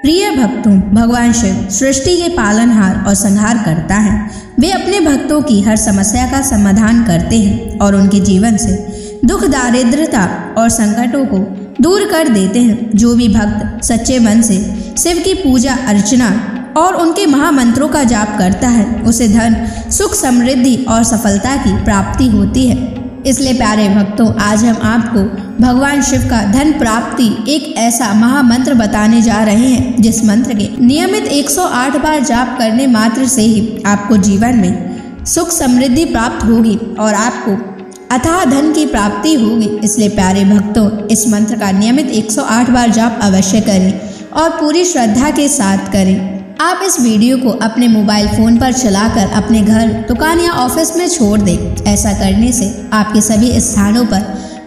प्रिय भक्तों, भगवान शिव सृष्टि के पालनहार और संहार करता है। वे अपने भक्तों की हर समस्या का समाधान करते हैं और उनके जीवन से दुख, दारिद्रता और संकटों को दूर कर देते हैं। जो भी भक्त सच्चे मन से शिव की पूजा अर्चना और उनके महामंत्रों का जाप करता है, उसे धन, सुख, समृद्धि और सफलता की प्राप्ति होती है। इसलिए प्यारे भक्तों, आज हम आपको भगवान शिव का धन प्राप्ति एक ऐसा महामंत्र बताने जा रहे हैं, जिस मंत्र के नियमित 108 बार जाप करने मात्र से ही आपको जीवन में सुख समृद्धि प्राप्त होगी और आपको अथाह धन की प्राप्ति होगी। इसलिए प्यारे भक्तों, इस मंत्र का नियमित 108 बार जाप अवश्य करें और पूरी श्रद्धा के साथ करें। आप इस वीडियो को अपने मोबाइल फोन पर चलाकर अपने घर, दुकान या ऑफिस में छोड़ दें। ऐसा करने से आपके सभी स्थानों पर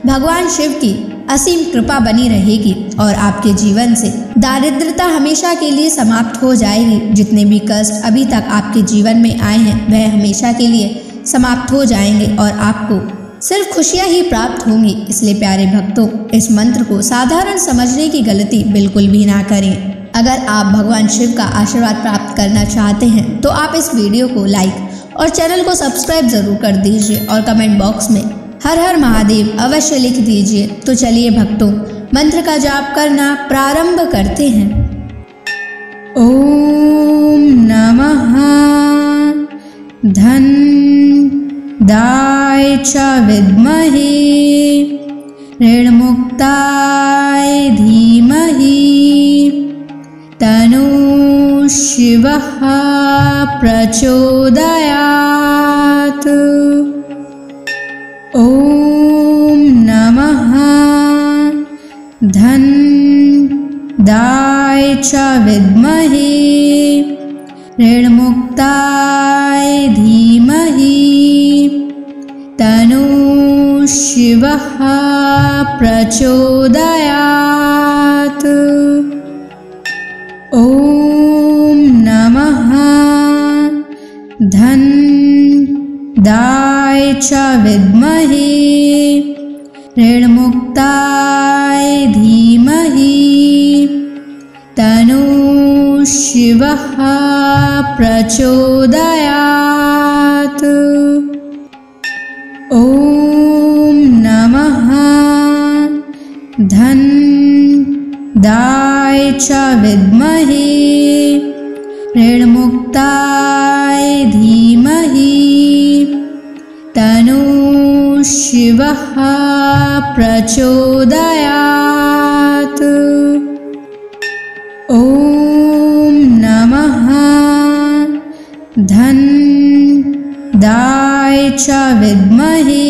भगवान शिव की असीम कृपा बनी रहेगी और आपके जीवन से दारिद्रता हमेशा के लिए समाप्त हो जाएगी। जितने भी कष्ट अभी तक आपके जीवन में आए हैं, वह हमेशा के लिए समाप्त हो जाएंगे और आपको सिर्फ खुशियां ही प्राप्त होंगी। इसलिए प्यारे भक्तों, इस मंत्र को साधारण समझने की गलती बिल्कुल भी ना करें। अगर आप भगवान शिव का आशीर्वाद प्राप्त करना चाहते हैं तो आप इस वीडियो को लाइक और चैनल को सब्सक्राइब जरूर कर दीजिए और कमेंट बॉक्स में हर हर महादेव अवश्य लिख दीजिए। तो चलिए भक्तों, मंत्र का जाप करना प्रारंभ करते हैं। ओम नमः धन दाय च विद्महे ऋणमुक्ताय धीमहि तनो शिवः प्रचोदयात्। ओम नमः धन दाय च विद्महे ऋणमुक्ताय धीमहि तनो शिवः प्रचोदयात्। ओम नमः धन दाय च विद्महे ऋणमुक्ताय धीमहि तनो शिवः प्रचोदयात्। ओम नमः धन दाय च विद्महे ऋणमुक्ताय धीमहि तनो शिवः प्रचोदयात्। ओम नमः धन दाय च विद्महे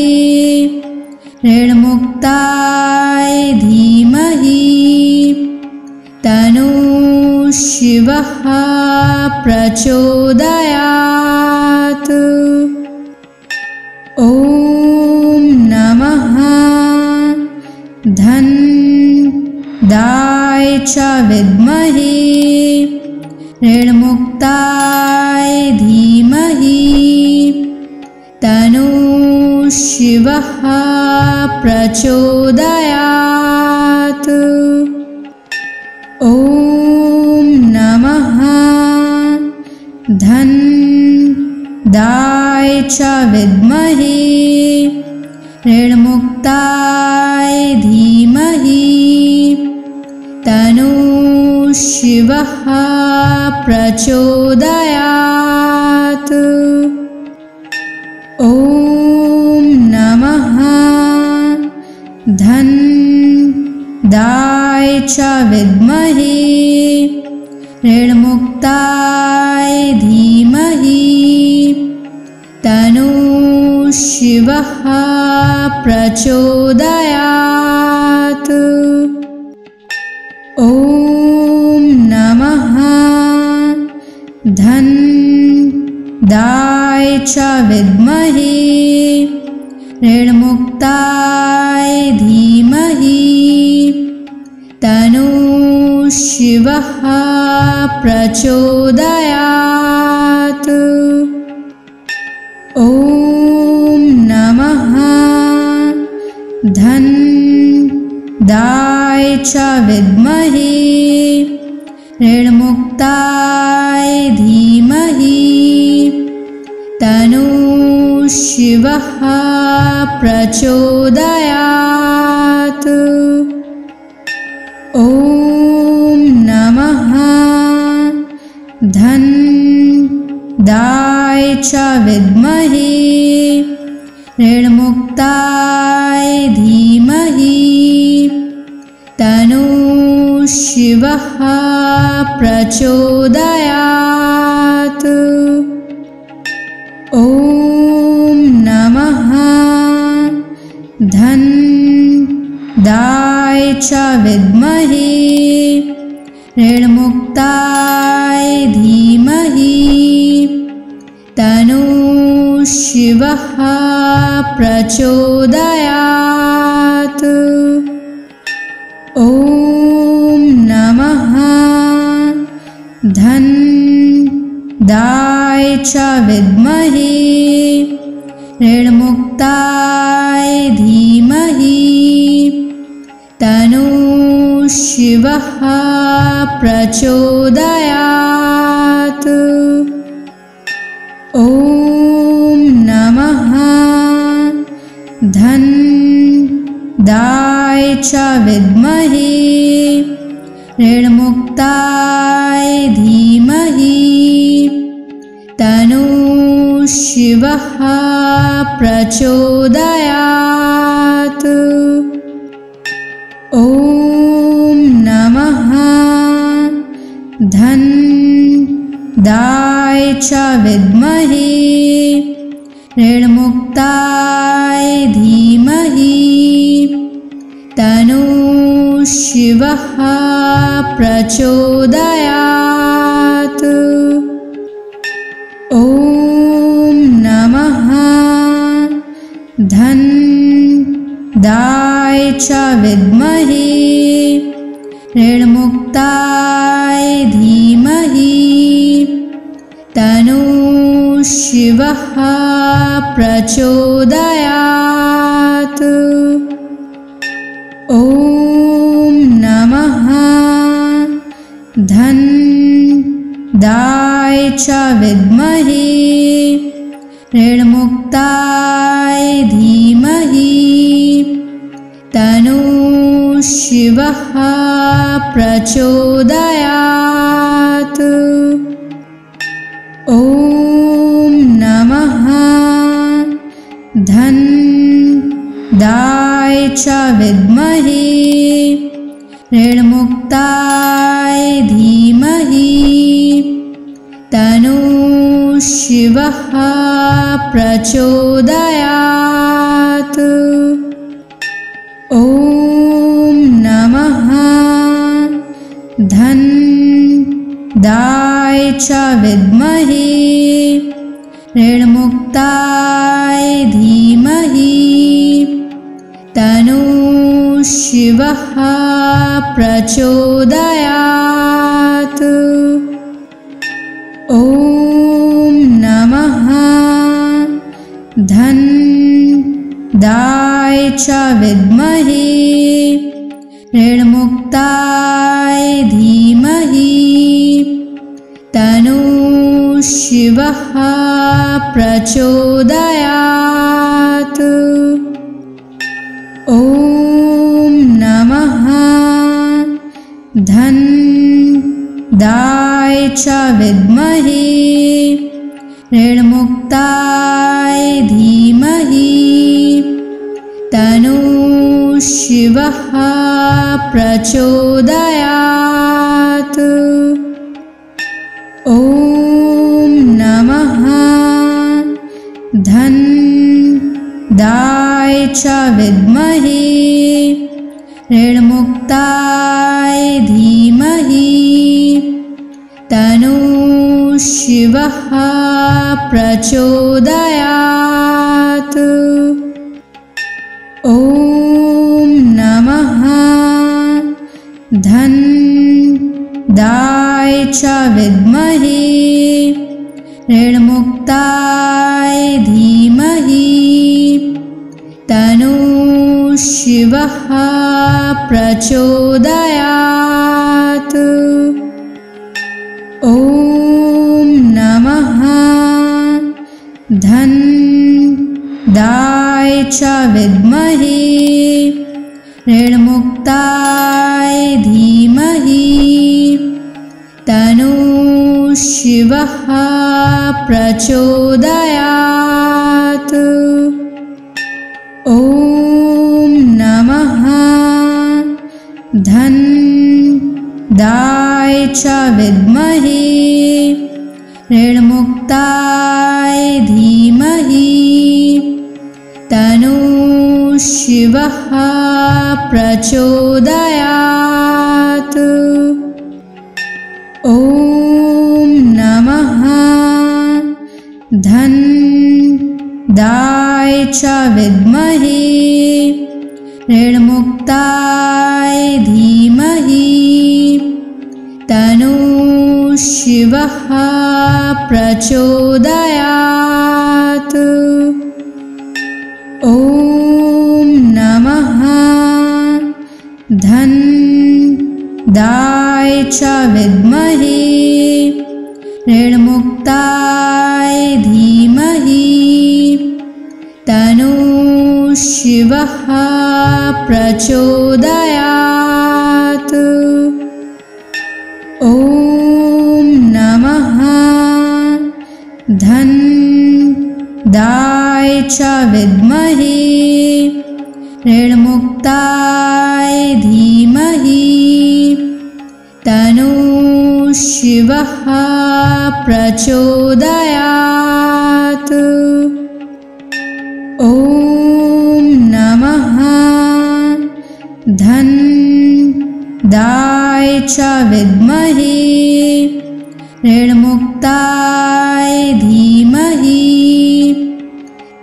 ऋणमुक्ताय धीमहि तनो शिवः प्रचोदयात्। ओम नमः धन दाय च विद्महे ऋणमुक्ताय धीमहि तनो शिवः प्रचोदयात्। ओम नमः धन दाय च विद्महे ऋणमुक्ताय धीमहि तनो शिवः प्रचोदयात्। ओम नमः धन दाय च विद्महे ऋणमुक्ताय धीमहि तनो शिवः प्रचोदयात्। ओम नमः धन दाय च विद्महे ऋणमुक्ताय धीमहि तनो शिवः प्रचोदयात्। ओम नमः धन दाय च विद्महे ऋण ऋणमुक्ताय धीमहि तन्नो शिवः प्रचोदयात्। ॐ नमः धन्दाय च विद्महे ऋणमुक्ताय धीमहि तन्नो शिवः प्रचोदयात्। ॐ नमः धन्दाय च विद्महे ऋणमुक्ताय धीमहि तन्नो शिवः प्रचोदयात्। ॐ नमः धन्दाय च विद्महे ऋणमुक्ताय धीमहि तन्नो शिवः प्रचोदयात्। ॐ नमः धन्दाय च विद्महे ऋणमुक्ताय धीमहि तन्नो शिवः प्रचोदयात्। ॐ नमः धन्दाय च विद्महे ऋणमुक्ताय धीमहि तन्नो शिवः प्रचोदयात्। ॐ नमः धन्दाय च विद्महे ऋणमुक्ताय धीमहि तन्नो शिवः प्रचोदयात्। ॐ नमः धन्दाय च विद्महे ऋणमुक्ताय धीमहि तन्नो शिवः प्रचोदयात्। ॐ नमः धन्दाय च विद्महे ऋणमुक्ताय धीमहि तन्नो शिवः प्रचोदयात्। ॐ नमः धन्दाय च विद्महे ऋणमुक्ताय धीमहि तन्नो शिवः प्रचोदयात्। ॐ नमः धन्दाय च विद्महे ऋणमुक्ताय धीमहि तन्नो शिवः प्रचोदयात्। ॐ नमः धन्दाय च विद्महे ऋणमुक्ताय धीमहि तन्नो शिवः प्रचोदयात्। ॐ नमः धन्दाय च विद्महे ऋणमुक्ताय धीमहि तन्नो शिवः प्रचोदयात्। ॐ नमः धन्दाय च विद्महे ऋणमुक्ताय धीमहि तन्नो शिवः प्रचोदयात्। ॐ धनदाय च विद्महे ऋणमुक्ताय धीमहि तन्नो शिवः प्रचोदयात्। ॐ नमः धनदाय च विद्महे ऋणमुक्ताय धीमहि तन्नो शिवः प्रचोदयात्। ॐ नमः धनदाय च विद्महे ऋणमुक्ताय धीमहि तन्नो शिवः प्रचोदयात्। ॐ नमः धनदाय च विद्महे ऋणमुक्ताय धीमहि तन्नो शिवः प्रचोदयात्। ॐ नमः धनदाय च विद्महे ऋणमुक्ताय धीमहि तन्नो शिवः प्रचोदयात्। ॐ नमः धनदाय च विद्महे ऋणमुक्ताय धीमहि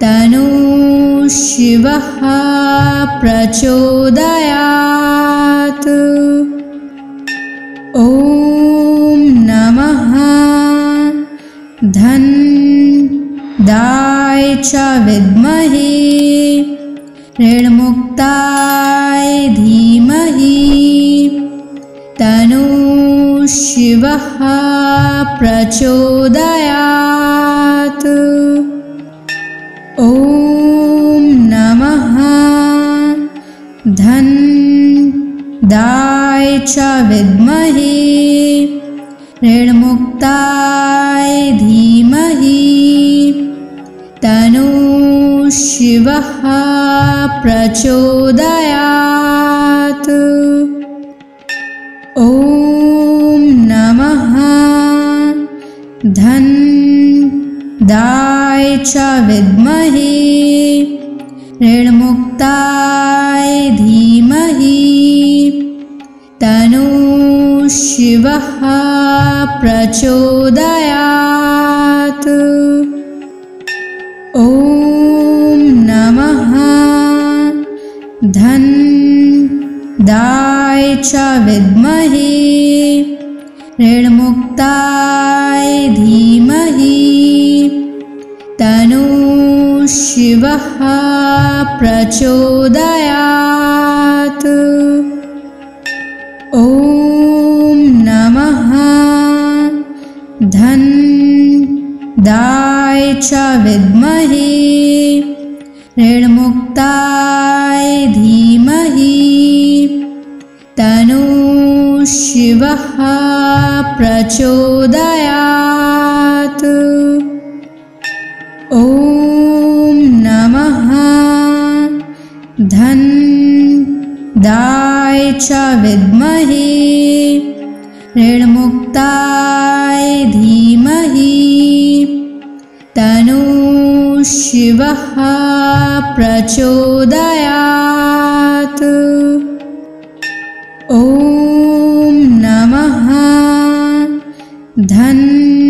तन्नो शिवः प्रचोदयात्। ॐ नमः धनदाय च विद्महे ऋणमुक्ताय धीमहि तन्नो शिवः प्रचोदयात्। ॐ नमः धनदाय च विद्महे ऋणमुक्ताय धीमहि तन्नो शिवः प्रचोदयात्। ॐ नमः धनदाय च विद्महे ऋणमुक्ताय धीमहि तन्नो शिवः प्रचोदयात्। ॐ नमः धनदाय च विद्महे ऋणमुक्ताय धीमहि तन्नो शिवः प्रचोदयात्। ॐ नमः धनदाय च विद्महे ऋणमुक्ताय धीमहि तन्नो शिवः प्रचोदयात्। ॐ नमः धनदाय च विद्महे ऋणमुक्ताय धीमहि तन्नो शिवः प्रचोदयात्। ॐ नमः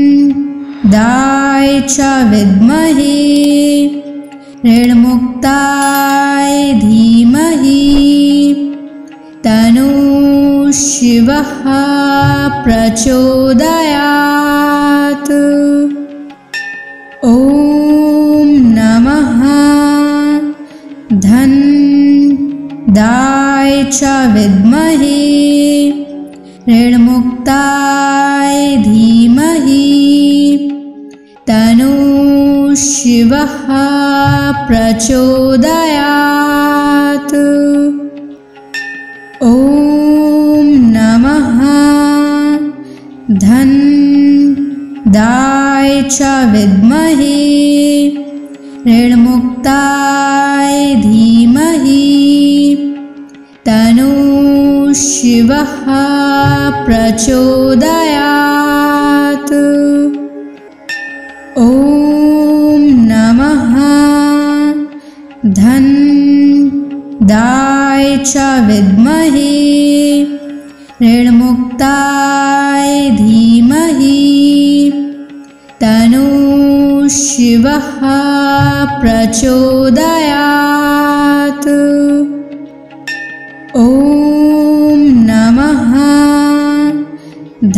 धनदाय च विद्महे ऋणमुक्ताय धीमहि तन्नो शिवः प्रचोदयात्। ॐ नमः धनदाय च विद्महे ऋणमुक्ताय धीमहि तन्नो शिवः प्रचोदयात्। ॐ नमः धन्दाय च विद्महे ऋणमुक्ताय धीमहि तन्नो शिवः प्रचोदयात्। ॐ नमः धन्दाय च विद्महे ऋणमुक्ताय धीमहि तन्नो शिवः प्रचोदयात्। ॐ नमः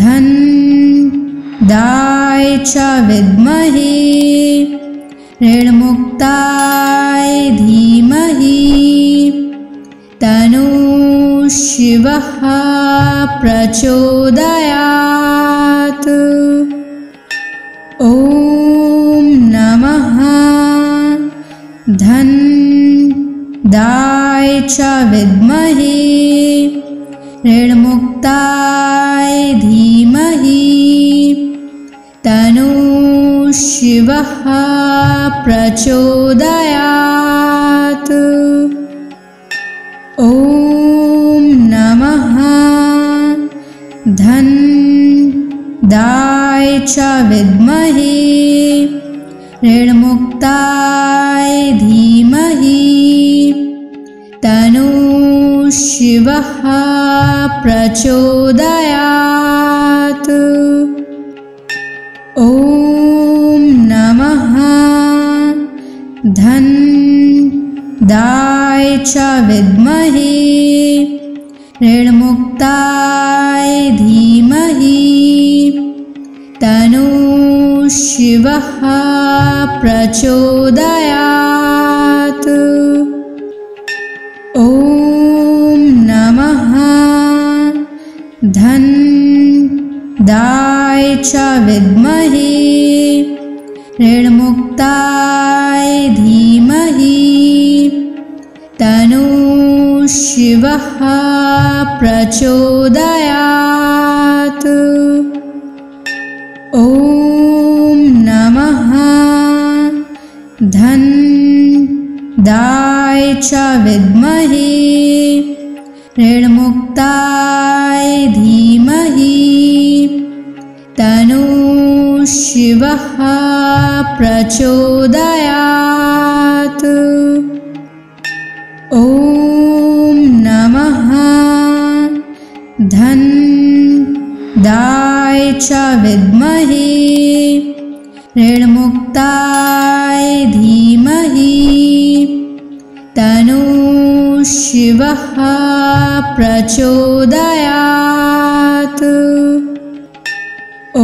धन्दाय च विद्महे ऋणमुक्ताय धीमहि तन्नो शिवः प्रचोदयात्। ॐ नमः धन्दाय च विद्महे ऋणमुक्ताय धीमहि तन्नो शिवः प्रचोदयात्। ॐ नमः धन्दाय च विद्महे ऋणमुक्ताय धीमहि तन्नो शिवः प्रचोदयात्। ॐ नमः धन्दाय च विद्महे ऋणमुक्ताय धीमहि तन्नो शिवः प्रचोदयात्। ॐ नमः धन्दाय च विद्महे ऋणमुक्ताय धीमहि तन्नो शिवः प्रचोदयात्। ॐ नमः धन्दाय च विद्महे ऋणमुक्ताय धीमहि तन्नो शिवः प्रचोदयात्। ॐ नमः धन्दाय च विद्महे ऋणमुक्ताय धीमहि तन्नो शिवः प्रचोदयात्। ॐ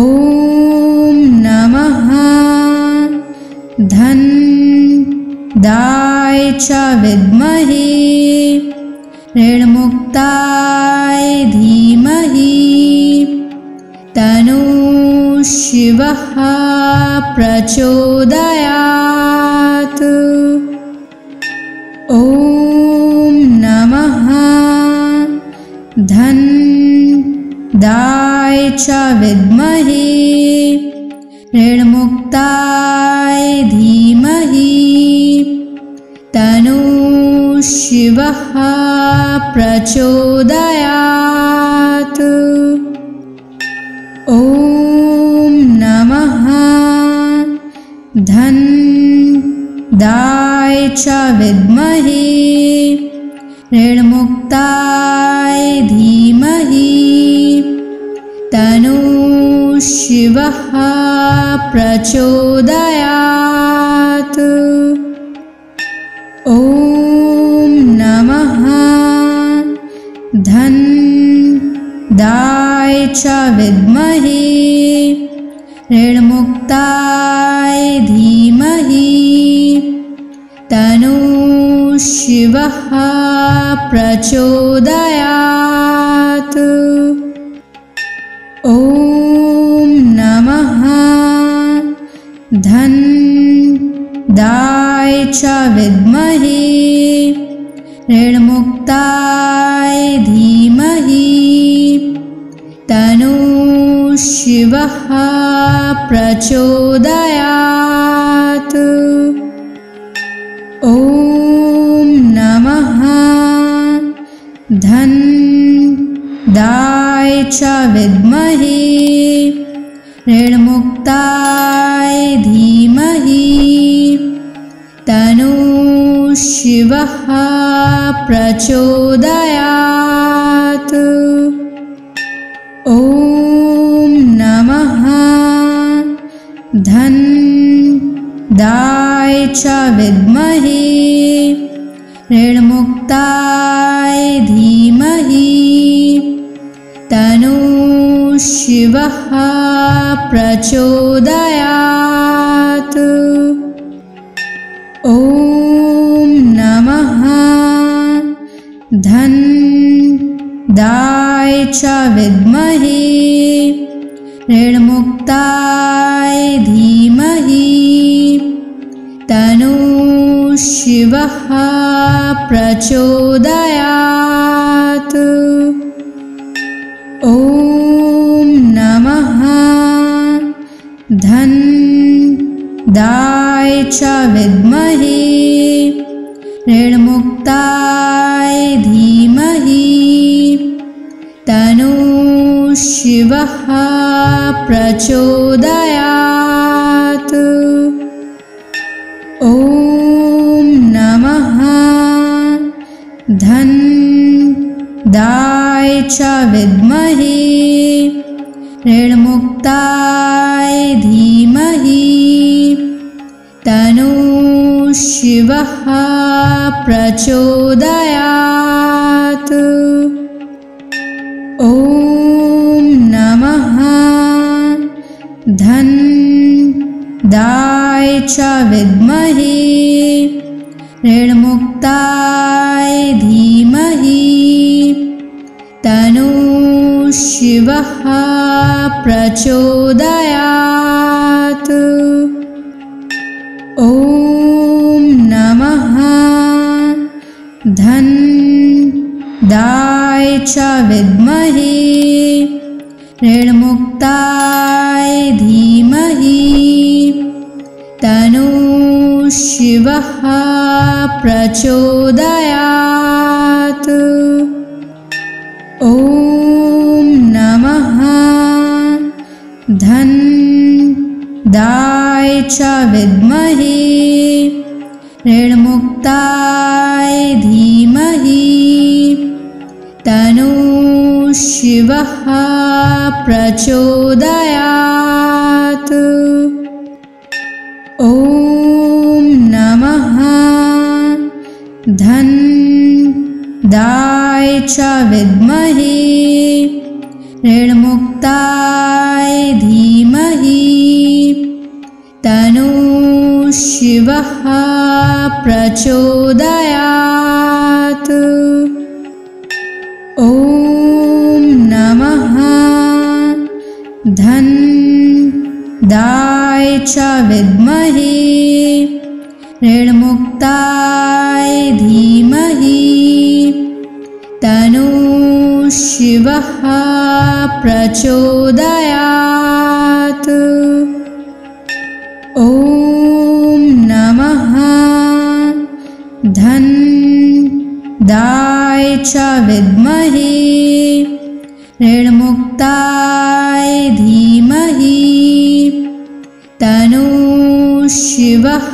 नमः धन्दाय च विद्महे ऋणमुक्ताय धीमहि तन्नो शिवः प्रचोदयात्। ॐ नमः धन्दाय च विद्महे ऋणमुक्ताय धीमहि तन्नो शिवः प्रचोदयात्। ॐ नमः धन्दाय च विद्महे ऋणमुक्ताय धीमहि तन्नो शिवः प्रचोदयात्। ॐ नमः धन्दाय च विद्महे ऋणमुक्ताय धीमहि तन्नो शिवः प्रचोदयात्। ॐ नमः च विद्महे ऋणमुक्ताय धीमहि तन्नः शिवः प्रचोदयात्। ॐ नमः धनदाय च विद्महे ऋणमुक्ताय धीमहि तन्नः शिवः प्रचोदयात्। ॐ नमः धनदाय च विद्महे ऋणमुक्ताय धीमहि तन्नः शिवः प्रचोदयात्। ॐ नमः धनदाय च विद्महे ऋणमुक्ताय धीमहि तन्नः शिवः प्रचोदयात्। ॐ नमः धनदाय च विद्महे ऋणमुक्ताय धीमहि तन्नः शिवः प्रचोदयात्। ॐ नमः धनदाय च विद्महे ऋणमुक्ताय धीमहि तन्नः शिवः प्रचोदयात्। ॐ नमः धनदाय च विद्महे ऋणमुक्ताय धीमहि तन्नः शिवः प्रचोदयात्। ॐ नमः धनदाय च विद्महे ऋणमुक्ताय धीमहि तन्नः शिवः प्रचोदयात्। ॐ नमः धनदाय च विद्महे ऋणमुक्ताय धीमहि तन्नः शिवः प्रचोदयात्। ॐ नमः धनदाय च विद्महे ऋणमुक्ताय धीमहि तन्नः शिवः प्रचोदयात्। ॐ नमः धनदाय च विद्महे ऋणमुक्ताय धीमहि तन्नः शिवः प्रचोदयात्। ॐ नमः धनदाय च विद्महे ऋणमुक्ताय धीमहि तन्नः शिवः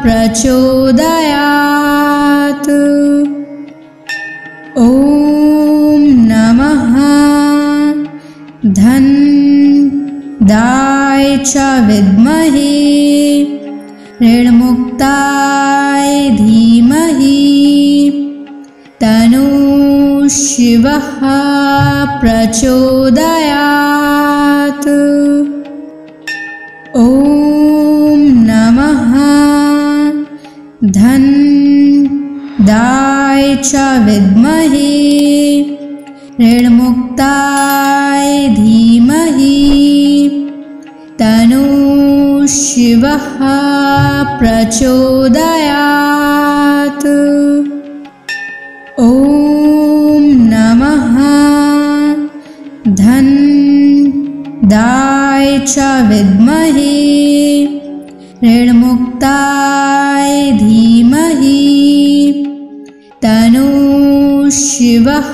प्रचोदयात्। ॐ नमः धनदाय च विद्महे ऋणमुक्ताय धीमहि तन्नः शिवः प्रचोदयात्। ॐ नमः धनदाय च विद्महे ऋणमुक्ताय धीमहि तन्नः शिवः प्रचोदयात्। ॐ नमः धन्दाय च विद्महे ऋणमुक्ताय धीमहि तन्नो शिवः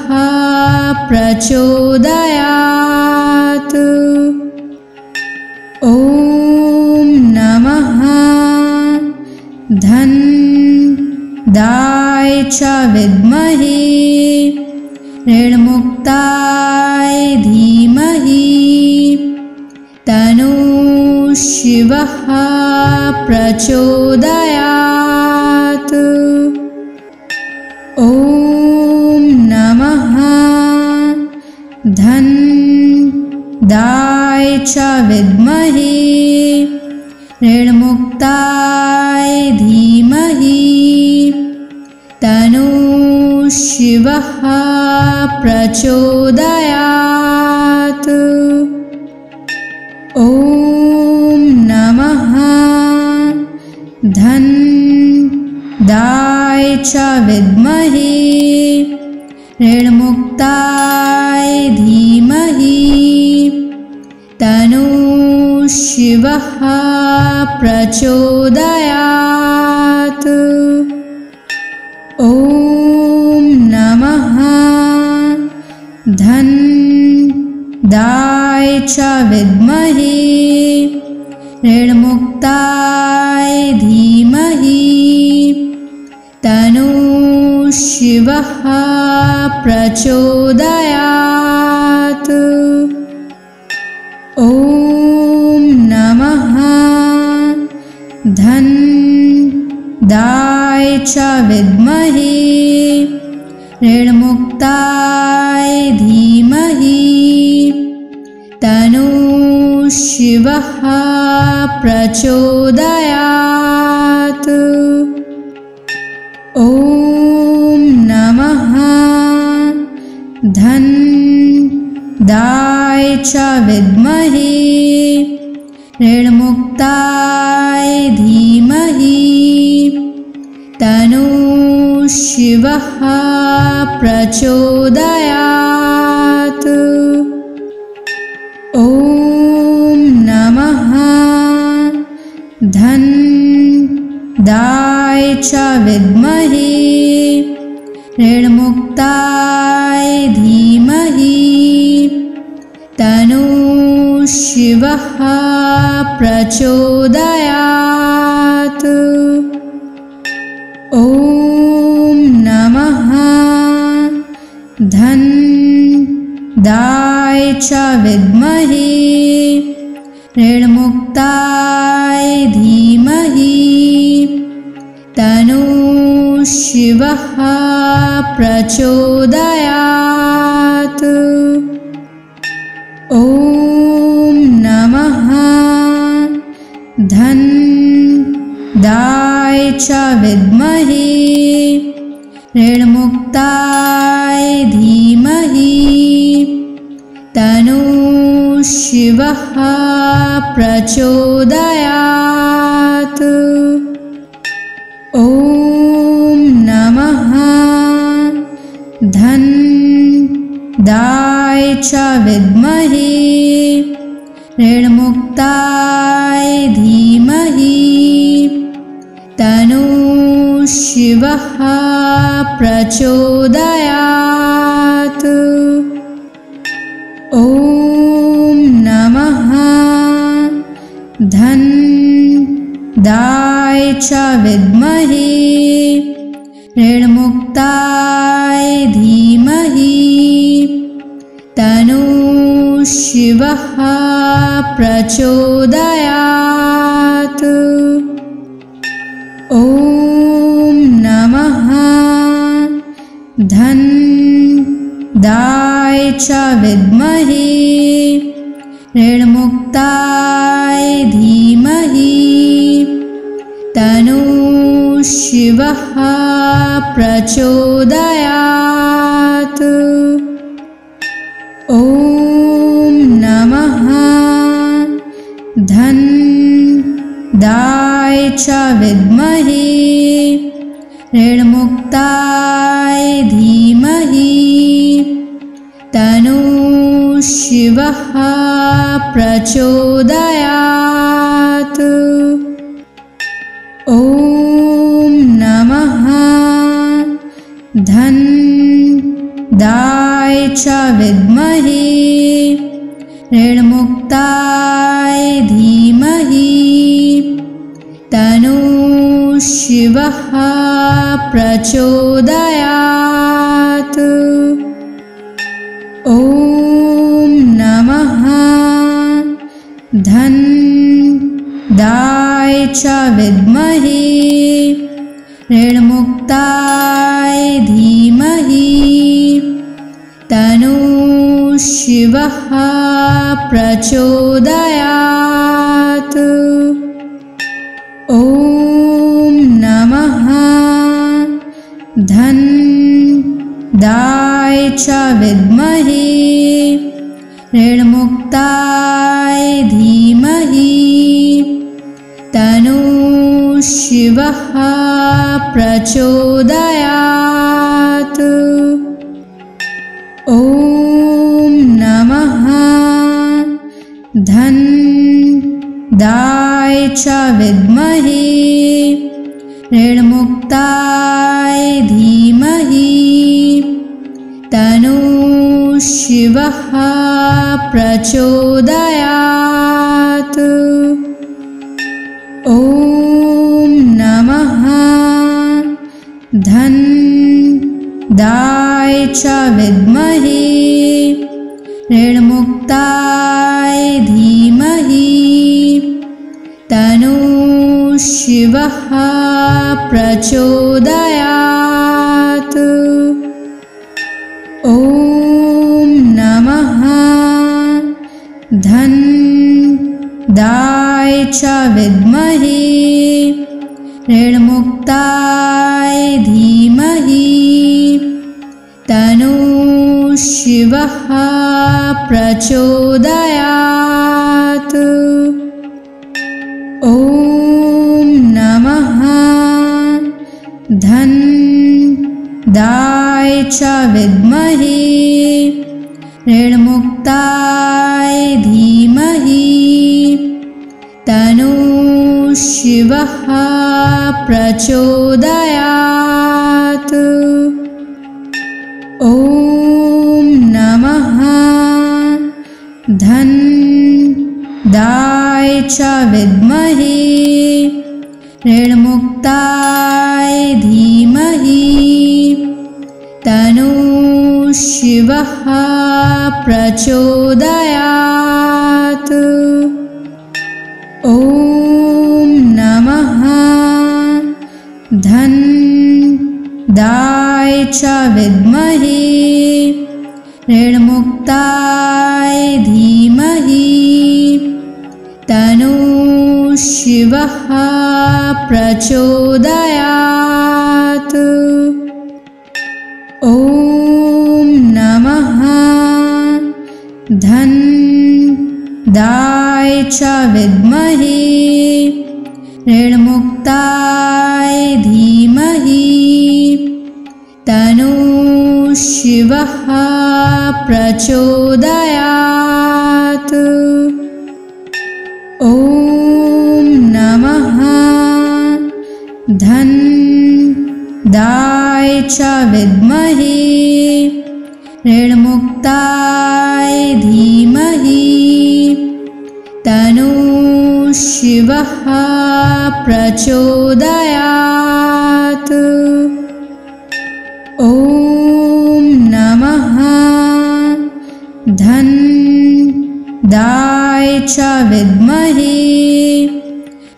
प्रचोदयात्। ॐ नमः धन्दाय च विद्महे ऋणमुक्ताय धीमहि तन्नो शिवः प्रचोदयात्। ॐ नमः धन्दाय च विद्महे ऋणमुक्ताय धीमहि तन्नो शिवः प्रचोदयात्। ॐ नमः धन्दाय च विद्महे ऋणमुक्ताय धीमहि तन्नो शिवः प्रचोदयात्। ॐ नमः धन्दाय च विद्महे ऋणमुक्ताय धीमहि तन्नो शिवः प्रचोदयात्। ॐ नमः धन्दाय च विद्महे ऋणमुक्ताय धीमहि तन्नो शिवः प्रचोदयात्। ॐ नमः धन्दाय च विद्महे ऋणमुक्ताय धीमहि तन्नो शिवः प्रचोदयात्। ॐ नमः धन्दाय च विद्महे ऋणमुक्ताय धीमहि तन्नो शिवः प्रचोदयात्। ॐ नमः धन्दाय च विद्महे ऋणमुक्ताय धीमहि तन्नो शिवः प्रचोदयात्। ॐ नमः धन्दाय च विद्महे ऋणमुक्ताय धीमहि तन्नो शिवः प्रचोदयात्। ॐ नमः धन्दाय च विद्महे ऋणमुक्ताय धीमहि तन्नो शिवः प्रचोदयात्। ॐ नमः धन्दाय च विद्महे ऋणमुक्ताय धीमहि तन्नो शिवः प्रचोदयात्। ॐ नमः धन्दाय च विद्महे ऋणमुक्ताय धीमहि तन्नो शिवः प्रचोदयात्। ॐ नमः धन्दाय च विद्महे ऋणमुक्ताय धीमहि तन्नो शिवः प्रचोदयात्। ॐ नमः धन्दाय च विद्महे ऋणमुक्ताय धीमहि तन्नो शिवः प्रचोदयात्। ॐ नमः धन्दाय च विद्महे ऋणमुक्ताय धीमहि तन्नो शिवः प्रचोदयात्। ॐ नमः धन्दाय च विद्महे ऋणमुक्ताय धीमहि तन्नो शिवः प्रचोदयात्। ॐ नमः धन्दाय च विद्महे ऋणमुक्ताय धीमहि तन्नो शिवः प्रचोदयात्। ॐ नमः धन्दाय च विद्महे ऋणमुक्ताय धीमहि तन्नो शिवः प्रचोदयात्। ॐ नमः धन्दाय च विद्महे ऋणमुक्ताय धीमहि तन्नो शिवः प्रचोदयात्। ॐ नमः धन्दाय च विद्महे ऋणमुक्ताय धीमहि तन्नो शिवः प्रचोदयात्। ॐ नमः धन्दाय च विद्महे ऋणमुक्ताय धीमहि तन्नो शिवः प्रचोदयात्। ॐ नमः धन्दाय च विद्महे ऋणमुक्ताय धीमहि तन्नो शिवः प्रचोदयात्। ॐ नमः धन्दाय च विद्महे ऋणमुक्ताय धीमहि तन्नो शिवः प्रचोदयात्। ॐ नमः धन्दाय च विद्महे ऋणमुक्ताय धीमहि तन्नो शिवः प्रचोदयात्। ॐ नमः धन्दाय च विद्महे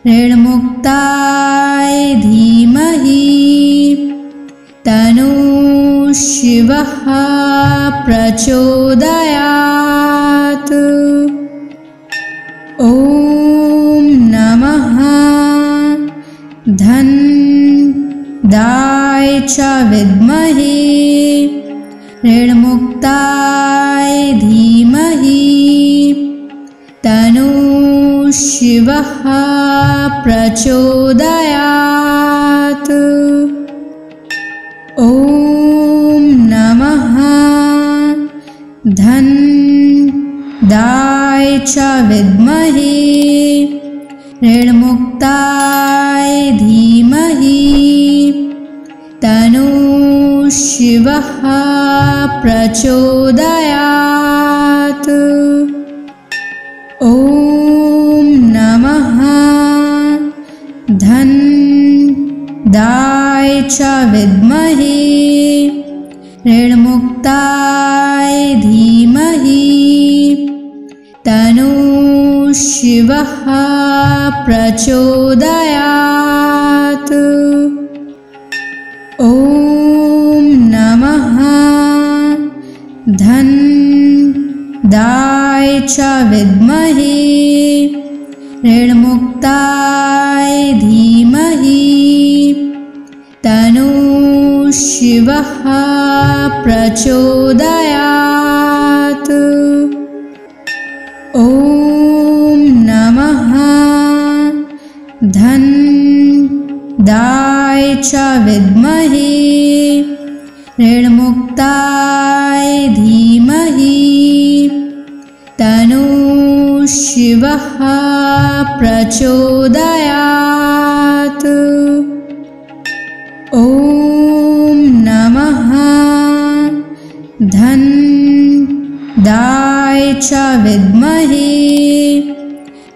ऋणमुक्ताय धीमहि तन्नो शिवः प्रचोदयात्। ॐ नमः धन्दाय च विद्महे ऋणमुक्ताय धीमहि तन्नो शिवः प्रचोदयात्। ॐ नमः धन्दाय च विद्महे ऋणमुक्ताय धीमहि तन्नो शिवः प्रचोदयात्। ॐ नमः धन्दाय च विद्महे ऋणमुक्ताय धीमहि तन्नो शिवः प्रचोदयात्। ॐ नमः धन्दाय च विद्महे ऋणमुक्ताय धीमहि तन्नो शिवः प्रचोदयात्। ॐ नमः धन्दाय च विद्महे ऋणमुक्ताय धीमहि तन्नो शिवः प्रचोदयात्। ॐ नमः धन्दाय च विद्महे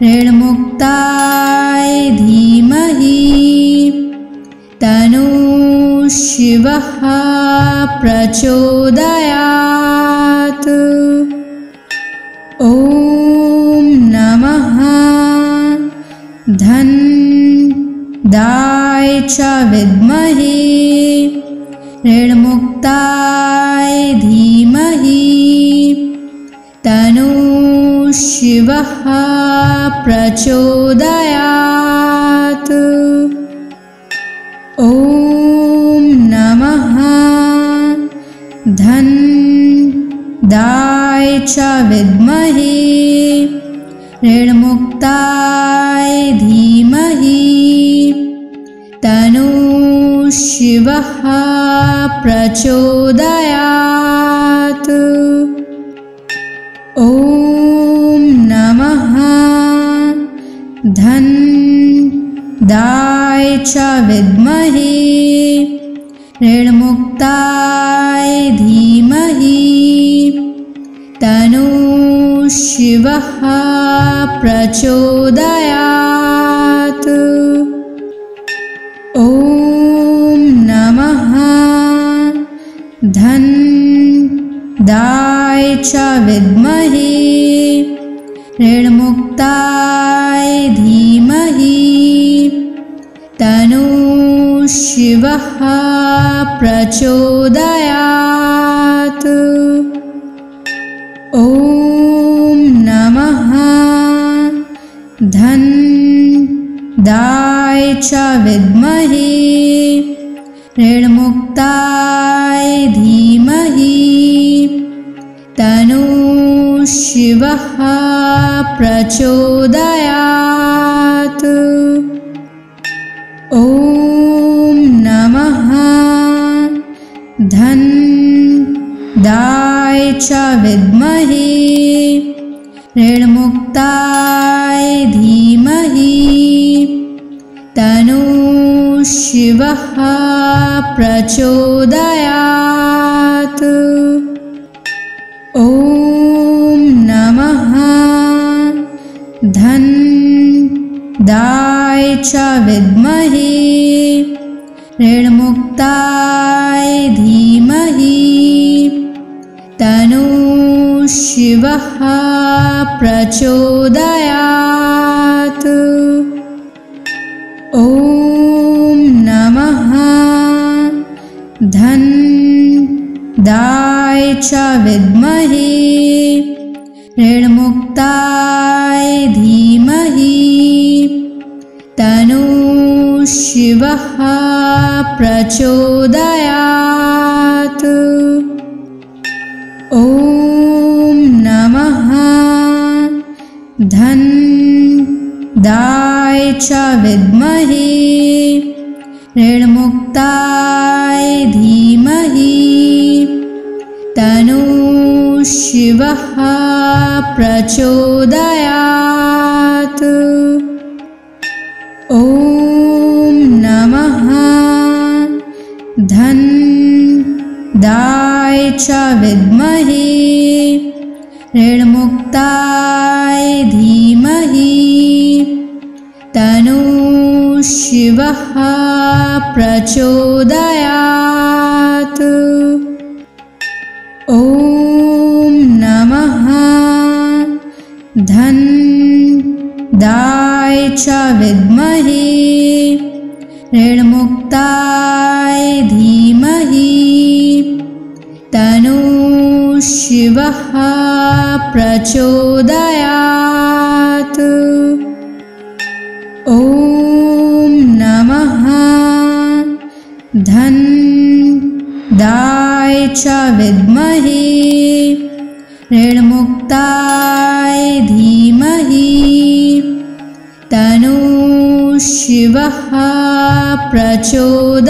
ऋणमुक्ताय धीमहि तन्नो शिवः प्रचोदयात्। ॐ नमः धन्दाय च विद्महे ऋणमुक्ताय धीमहि तन्नो शिवः प्रचोदयात्। ॐ नमः धन्दाय च विद्महे ऋणमुक्ताय धीमहि तन्नो शिवः प्रचोदयात्। ॐ नमः धन्दाय च विद्महे ऋणमुक्ताय धीमहि तन्नो शिवः प्रचोदयात्। ॐ नमः धन्दाय च विद्महे ऋणमुक्ताय धीमहि तन्नो शिवः प्रचोदयात्। ॐ नमः धन्दाय च विद्महे ऋणमुक्ताय धीमहि तन्नो शिवः प्रचोदयात्। ॐ नमः धन्दाय च विद्महे ऋणमुक्ताय धीमहि तन्नो शिवः प्रचोदयात्। ॐ नमः धन्दाय च विद्महे ऋणमुक्ताय धीमहि तन्नो शिवः प्रचोदयात्। ॐ नमः धन्दाय च विद्महे ऋणमुक्ताय धीमहि तन्नो शिवः प्रचोदयात्। ॐ नमः धन्दाय च विद्महे ऋणमुक्ताय धीमहि तन्नः शिवः प्रचोदयात्। ॐ नमः धनदाय च विद्महे ऋणमुक्ताय धीमहि तन्नः शिवः प्रचोदयात्। ॐ नमः धनदाय च विद्महे ऋणमुक्ताय धीमहि तन्नः शिवः प्रचोदयात्। ॐ नमः धनदाय च विद्महे ऋणमुक्ताय धीमहि तन्नः शिवः प्रचोदयात्।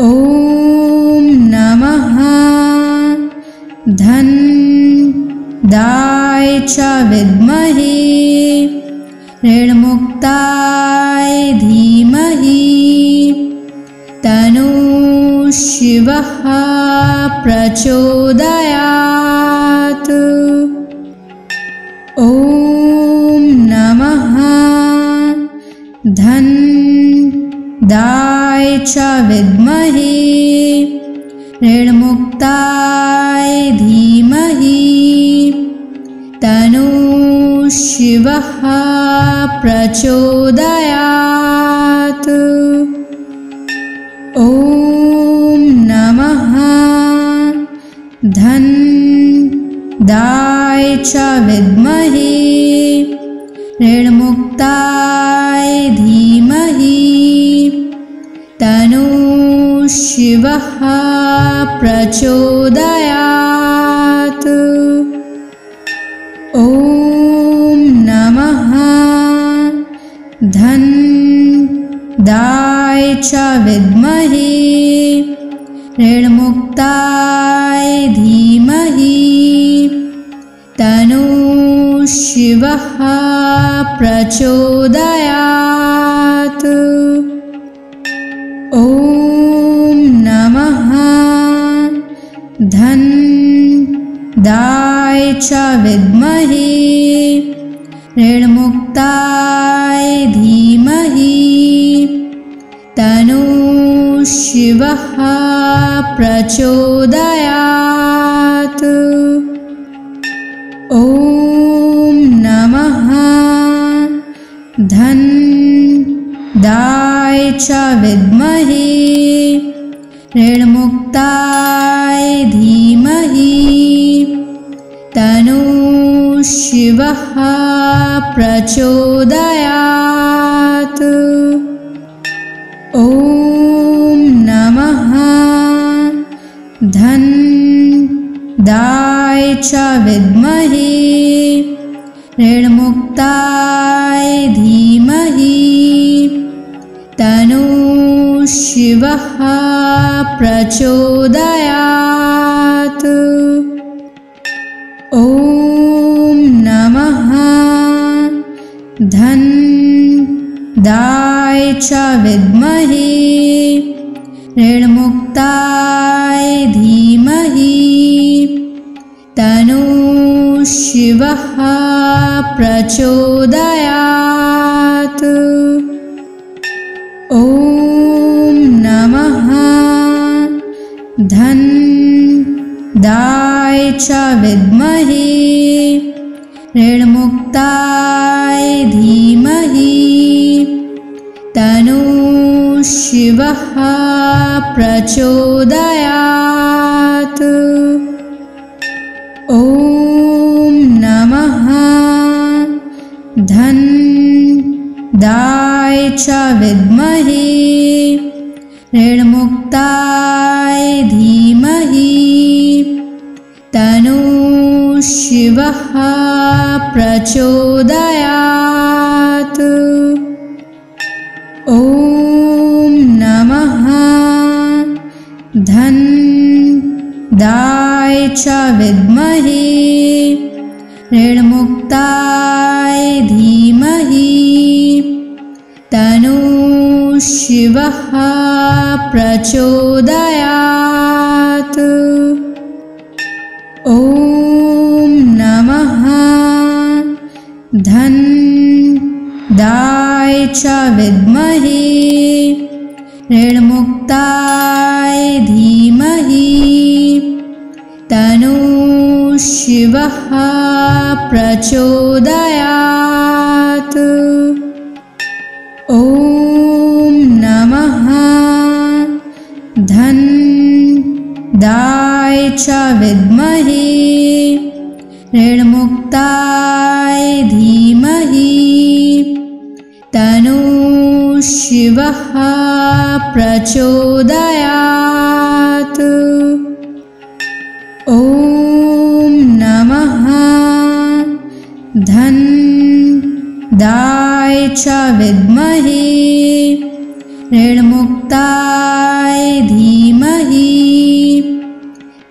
ॐ नमः धनदाय च विद्महे ऋणमुक्ताय धीमहि तन्नः शिवः प्रचोदयात्। ॐ नमः धनदाय च विद्महे ऋणमुक्ताय धीमहि तन्नः शिवः प्रचोदयात्। ॐ नमः धनदाय च विद्महे ऋणमुक्ताय धीमहि तन्नः शिवः प्रचोदयात्। ॐ नमः धनदाय च विद्महे ऋणमुक्ताय धीमहि तन्नः शिवः प्रचोदयात्। ॐ नमः धनदाय च विद्महे ऋणमुक्ताय धीमहि तन्नः शिवः प्रचोदयात्। ॐ नमः धनदाय च विद्महे ऋणमुक्ताय धीमहि तन्नः शिवः प्रचोदयात्। ॐ नमः धनदाय च विद्महे ऋणमुक्ताय धीमहि तन्नः शिवः प्रचोदयात्। ॐ नमः धनदाय च विद्महे ऋणमुक्ताय धीमहि तन्नः शिवः प्रचोदयात्। ॐ नमः धनदाय च विद्महे ऋणमुक्ताय धीमहि तन्नः शिवः प्रचोदयात्। ॐ नमः धनदाय च विद्महे ऋणमुक्ताय धीमहि तन्नः शिवः प्रचोदयात्। ॐ नमः धन्दाय च विद्महे ऋणमुक्ताय धीमहि तन्नो शिवः प्रचोदयात्। ॐ नमः धन्दाय च विद्महे ऋणमुक्ताय धीमहि तन्नो शिवः प्रचोदयात्। ॐ नमः धन्दाय च विद्महे ऋणमुक्ताय धीमहि तन्नो शिवः प्रचोदयात्। ॐ नमः धन्दाय च विद्महे ऋणमुक्ताय धीमहि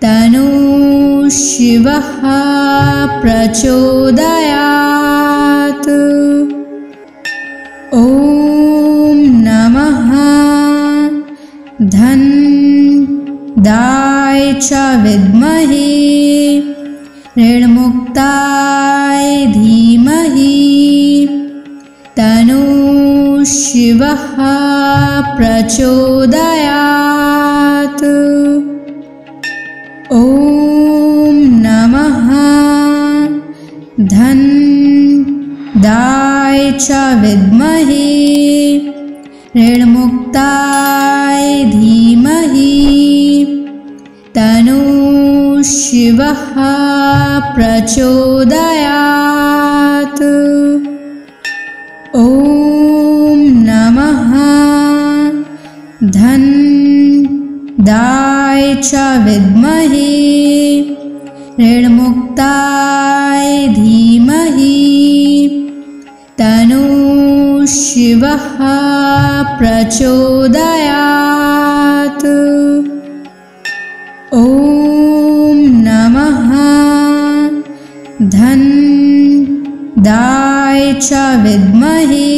तन्नो शिवः प्रचोदयात्। ॐ नमः धन्दाय च विद्महे ऋणमुक्ताय धीमहि तन्नो शिवः प्रचोदयात्। ॐ नमः धन्दाय च विद्महे ऋणमुक्ताय धीमहि तन्नो शिवः प्रचोदयात्। ॐ नमः धन्दाय च विद्महे ऋणमुक्ताय धीमहि तन्नो शिवः प्रचोदयात्। ॐ नमः धन्दाय च विद्महे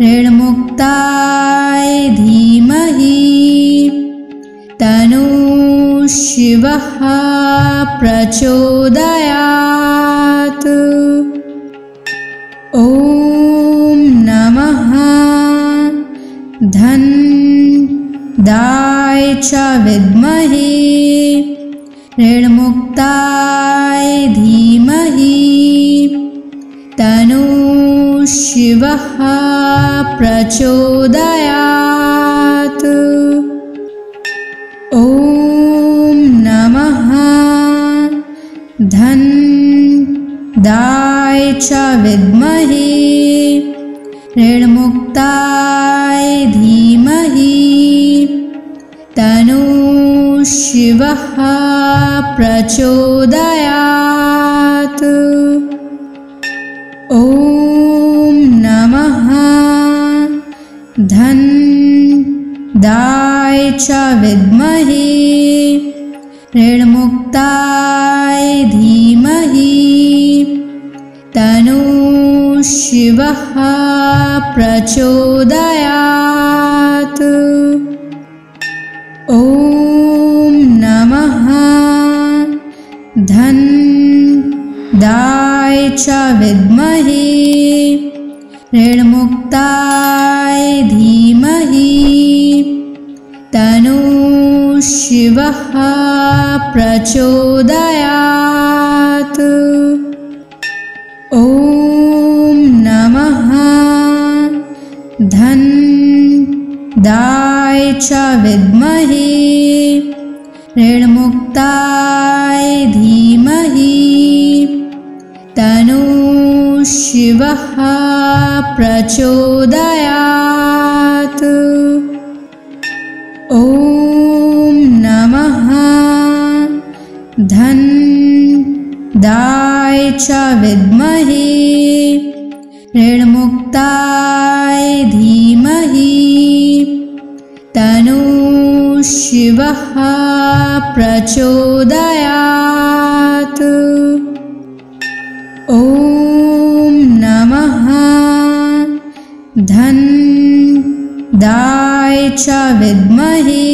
ऋणमुक्ताय धीमहि तन्नो शिवः प्रचोदयात्। ॐ नमः धन्दाय च विद्महे ऋणमुक्ताय धीमहि तन्नो शिवः प्रचोदयात्। ॐ नमः धन्दाय च विद्महे ऋणमुक्ताय धीमहि तन्नो शिवः प्रचोदयात्। ॐ नमः धन्दाय च विद्महे ऋणमुक्ताय धीमहि तन्नो शिवः प्रचोदयात्। ॐ नमः धन्दाय च विद्महे ऋणमुक्ताय धीमहि तन्नो शिवः प्रचोदयात्। ॐ नमः धन्दाय च विद्महे ऋणमुक्ताय धीमहि तन्नो शिवः प्रचोदयात्। ॐ नमः च विद्महे ऋणमुक्ताय धीमहि तन्नः शिवः प्रचोदयात्। ॐ नमः धनदाय च विद्महे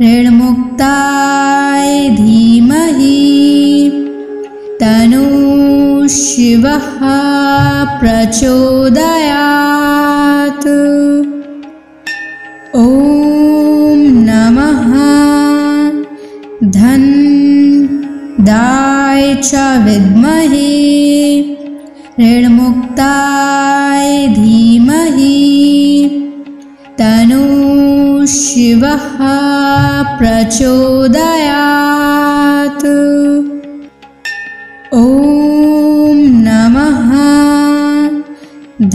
ऋणमुक्ताय धीमहि तन्नः शिवः प्रचोदयात्। ॐ नमः धनदाय च विद्महे ऋणमुक्ताय धीमहि तन्नः शिवः प्रचोदयात्। ॐ नमः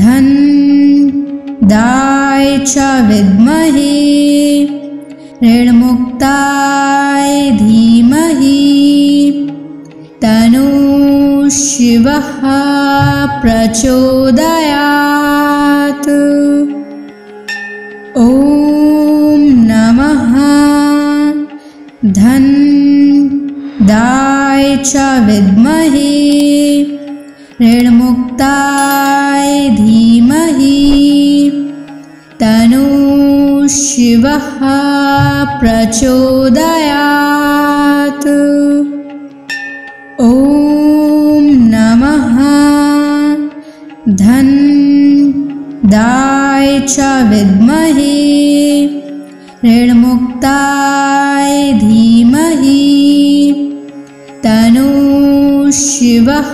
धनदाय च विद्महे ऋणमुक्ताय धीमहि तन्नः शिवः प्रचोदयात्। ॐ नमः धनदाय च विद्महे ऋणमुक्ताय धीमहि तन्नः शिवः प्रचोदयात्। ॐ नमः धनदाय च विद्महे ऋणमुक्ताय धीमहि तन्नः शिवः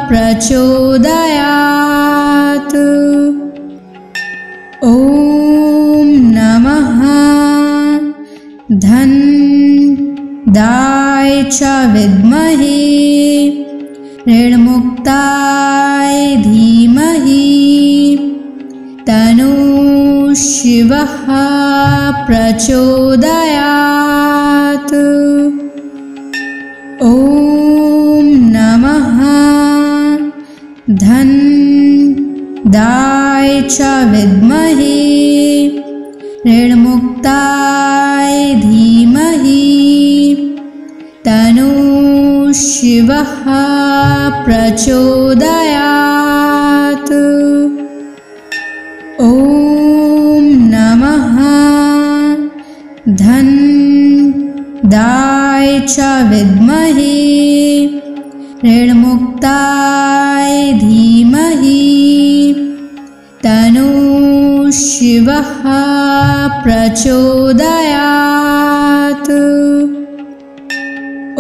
प्रचोदयात्। ॐ नमः धनदाय च विद्महे ऋणमुक्ताय धीमहि तन्नः शिवः प्रचोदयात्। ॐ नमः धनदाय च विद्महे ऋणमुक्ताय धीमहि तन्नः शिवः प्रचोदयात्। ॐ नमः धनदाय च विद्महे ऋणमुक्ताय धीमहि तन्नः शिवः प्रचोदयात्।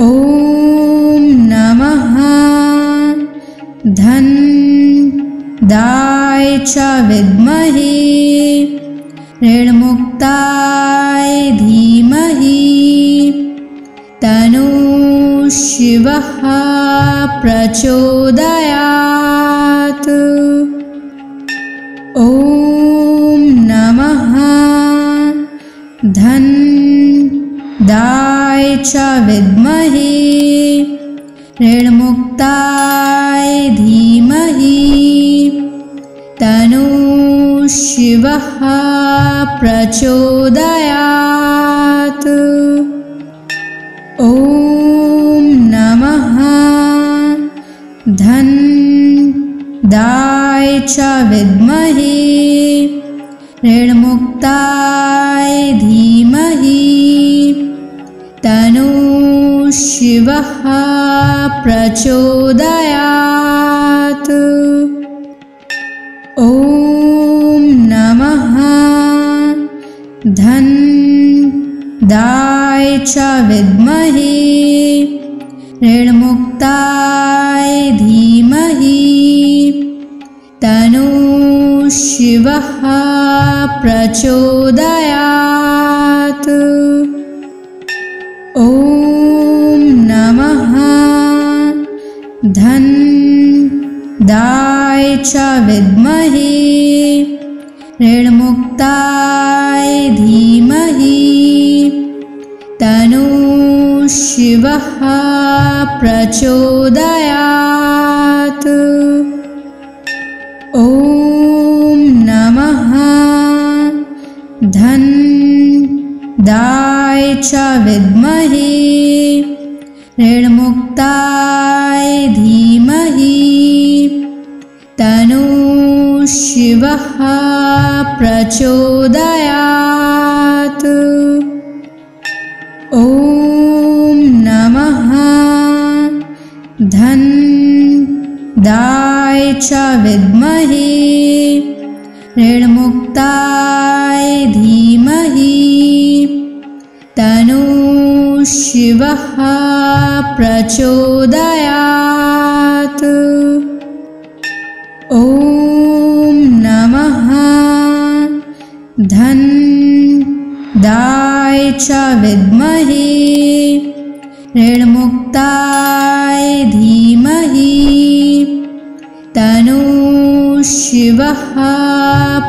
ॐ नमः धनदाय च विद्महे ऋणमुक्ताय धीमहि तन्नः शिवः प्रचोदयात्। ॐ नमः धनदाय च विद्महे ऋणमुक्ताय धीमहि तन्नः शिवः प्रचोदयात्। ॐ नमः धनदाय च विद्महे ऋणमुक्ताय धीमहि तन्नः शिवः प्रचोदयात्। ॐ नमः धनदाय च विद्महे ऋणमुक्ताय धीमहि तन्नः शिवः प्रचोदयात्। ॐ नमः धनदाय च विद्महे ऋणमुक्ताय धीमहि तन्नः शिवः प्रचोदयात्। ॐ नमः धन्दाय च विद्महे ऋणमुक्ताय धीमहि तन्नो शिवः प्रचोदयात्। ॐ नमः धन्दाय च विद्महे ऋणमुक्ताय धीमहि तन्नो शिवः प्रचोदयात्। ॐ नमः धन्दाय च विद्महे ऋणमुक्ताय धीमहि तन्नो शिवः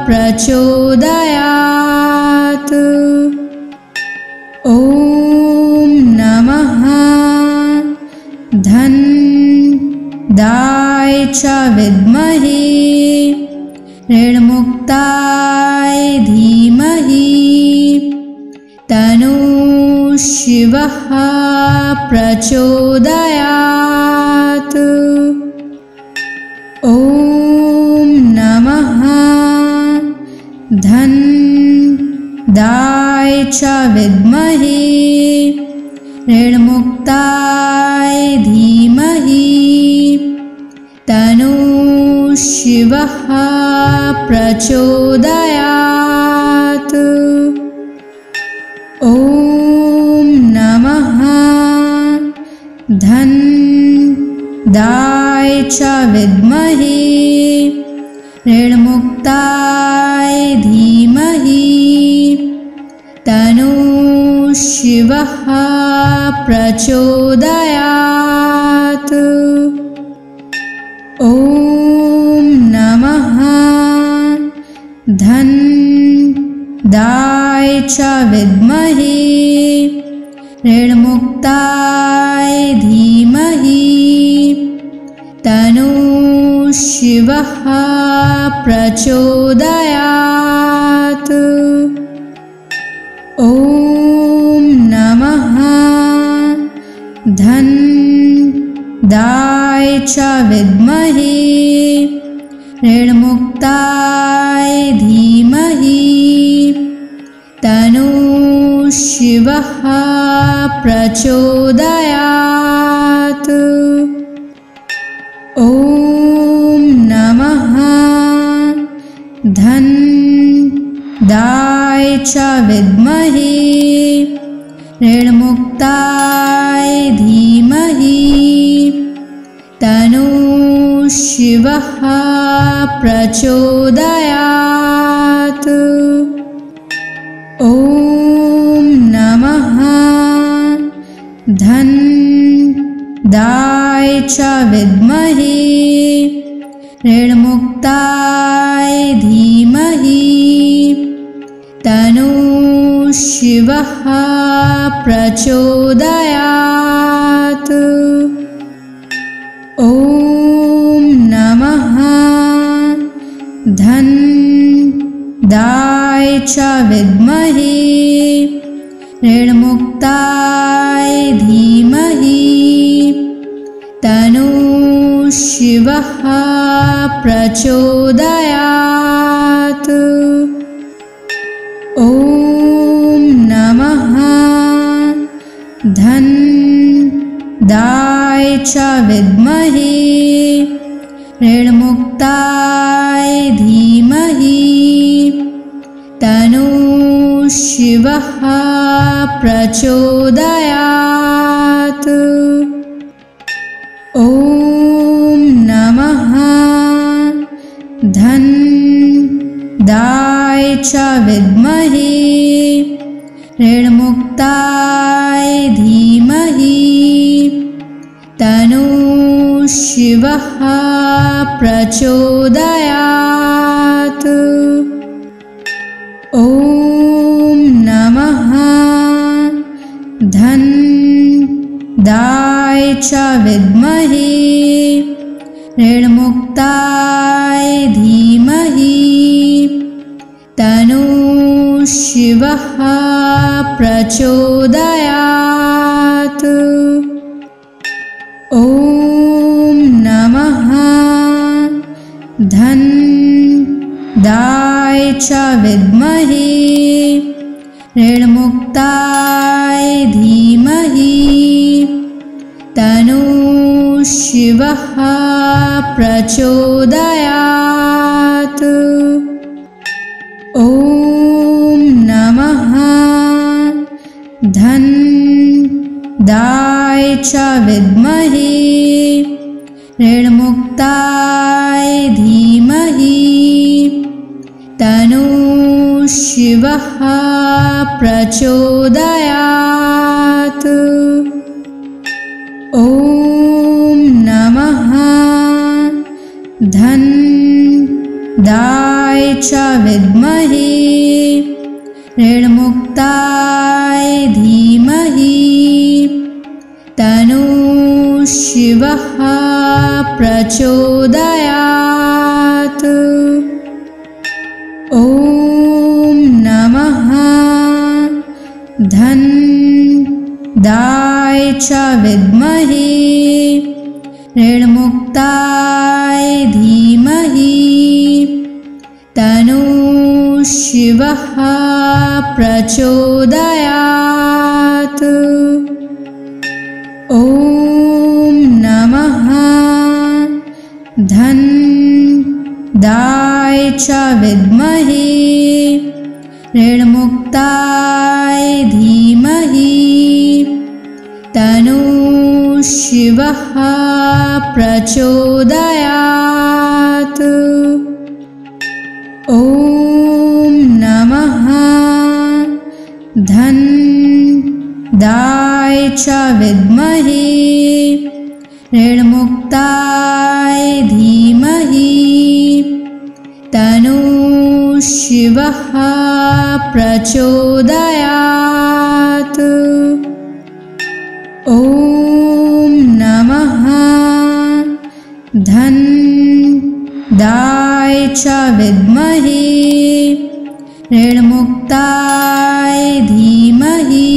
प्रचोदयात्। ॐ नमः धन्दाय च विद्महे ऋणमुक्ताय धीमहि तन्नो शिवः प्रचोदयात्। ॐ नमः धन्दाय च विद्महे ऋणमुक्ताय धीमहि तन्नो शिवः प्रचोदयात्। ॐ नमः धन्दाय च विद्महे ऋणमुक्ताय धीमहि तन्नो शिवः प्रचोदयात्। ॐ नमः धन्दाय च विद्महे ऋणमुक्ताय धीमहि तन्नो शिवः प्रचोदयात्। ॐ नमः धन्दाय च विद्महे ऋणमुक्ताय धीमहि तन्नो शिवः प्रचोदयात्। ॐ नमः धन्दाय च विद्महे ऋणमुक्ताय धीमहि तन्नो शिवः प्रचोदयात्। ॐ नमः धन्दाय च विद्महे ऋणमुक्ताय धीमहि तन्नो शिवः प्रचोदयात्। ॐ नमः धन्दाय च विद्महे ऋणमुक्ताय धीमहि तन्नो शिवः प्रचोदयात्। ॐ नमः धन्दाय च विद्महे ऋणमुक्ताय धीमहि तन्नो शिवः प्रचोदयात्। ॐ नमः धन्दाय च विद्महे ऋणमुक्ताय धीमहि तन्नो शिवः प्रचोदयात्। ॐ नमः च विद्महे ऋणमुक्ताय धीमहि तन्नः शिवः प्रचोदयात्। ॐ नमः धन्दाय च विद्महे ऋणमुक्ताय धीमहि तन्नः शिवः प्रचोदयात्। ॐ नमः धन्दाय च विद्महे ऋणमुक्ताय धीमहि तन्नः शिवः प्रचोदयात्। ॐ नमः धन्दाय च विद्महे ऋणमुक्ताय धीमहि तन्नः शिवः प्रचोदयात्। ॐ नमः धन्दाय च विद्महे ऋणमुक्ताय धीमहि तन्नः शिवः प्रचोदयात्। ॐ नमः धन्दाय च विद्महे ऋणमुक्ताय धीमहि तन्नः शिवः प्रचोदयात्। ॐ नमः धन्दाय च विद्महे ऋणमुक्ताय धीमहि तन्नः शिवः प्रचोदयात्। ॐ नमः धन्दाय च विद्महे ऋणमुक्ताय धीमहि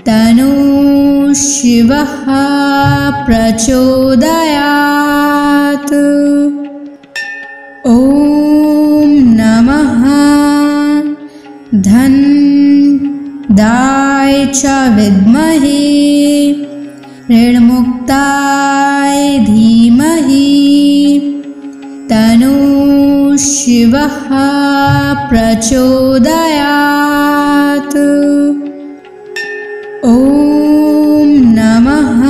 तन्नः शिवः प्रचोदयात्। ॐ नमः धन्दाय च विद्महे ऋणमुक्ताय धीमहि तन्नः शिवः प्रचोदयात्। ॐ नमः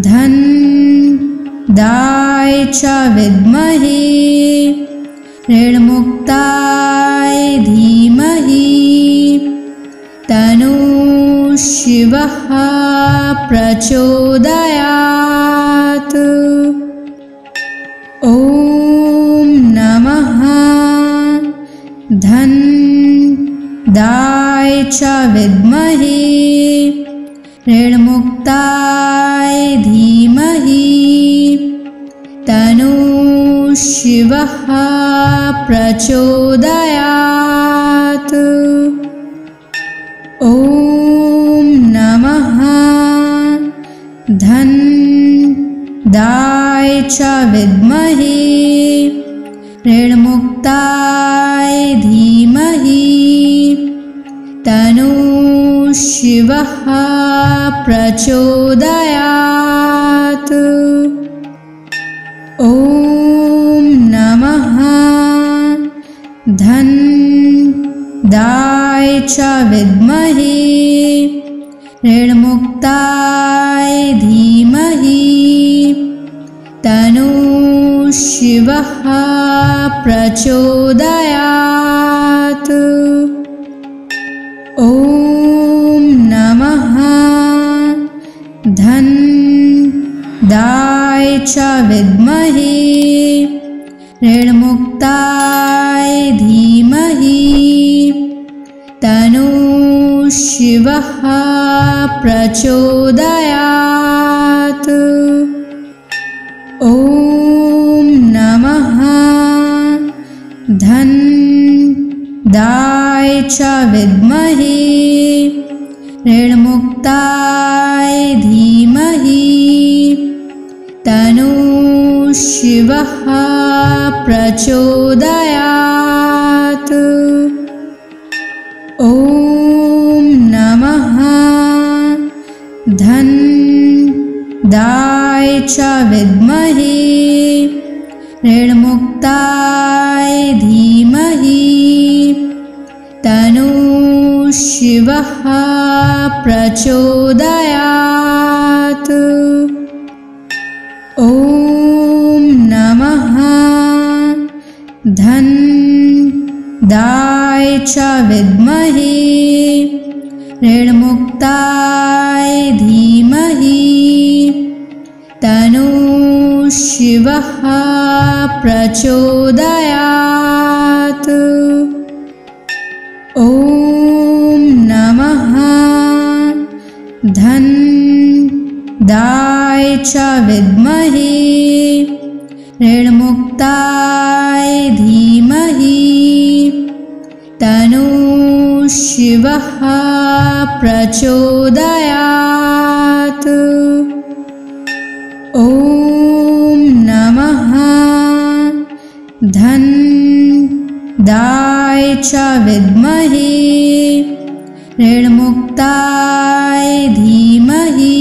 धन्दाय च विद्महे ऋणमुक्ताय धीमहि तन्नः शिवः प्रचोदयात्। ॐ नमः धन्दाय च विद्महे ऋणमुक्ताय धीमहि तन्नः शिवः प्रचोदयात्। ॐ नमः धन्दाय च विद्महे ऋणमुक्ताय धीमहि तन्नः शिवः प्रचोदयात्। ॐ नमः धन्दाय च विद्महे ऋणमुक्ताय धीमहि तन्नः शिवः प्रचोदयात्। ॐ नमः धन्दाय च विद्महे ऋणमुक्ताय धीमहि तन्नः शिवः प्रचोदयात्। ॐ नमः धन्दाय च विद्महे ऋणमुक्ताय धीमहि तन्नो शिवः प्रचोदयात्। ॐ नमः धन्दाय च विद्महे ऋणमुक्ताय धीमहि तन्नो शिवः प्रचोदयात्। ॐ नमः धन्दाय च विद्महे ऋणमुक्ताय धीमहि तन्नो शिवः प्रचोदयात्। ॐ नमः धन्दाय च विद्महे ऋणमुक्ताय धीमहि तन्नो शिवः प्रचोदयात्। ॐ नमः धन्दाय च विद्महे ऋणमुक्ताय धीमहि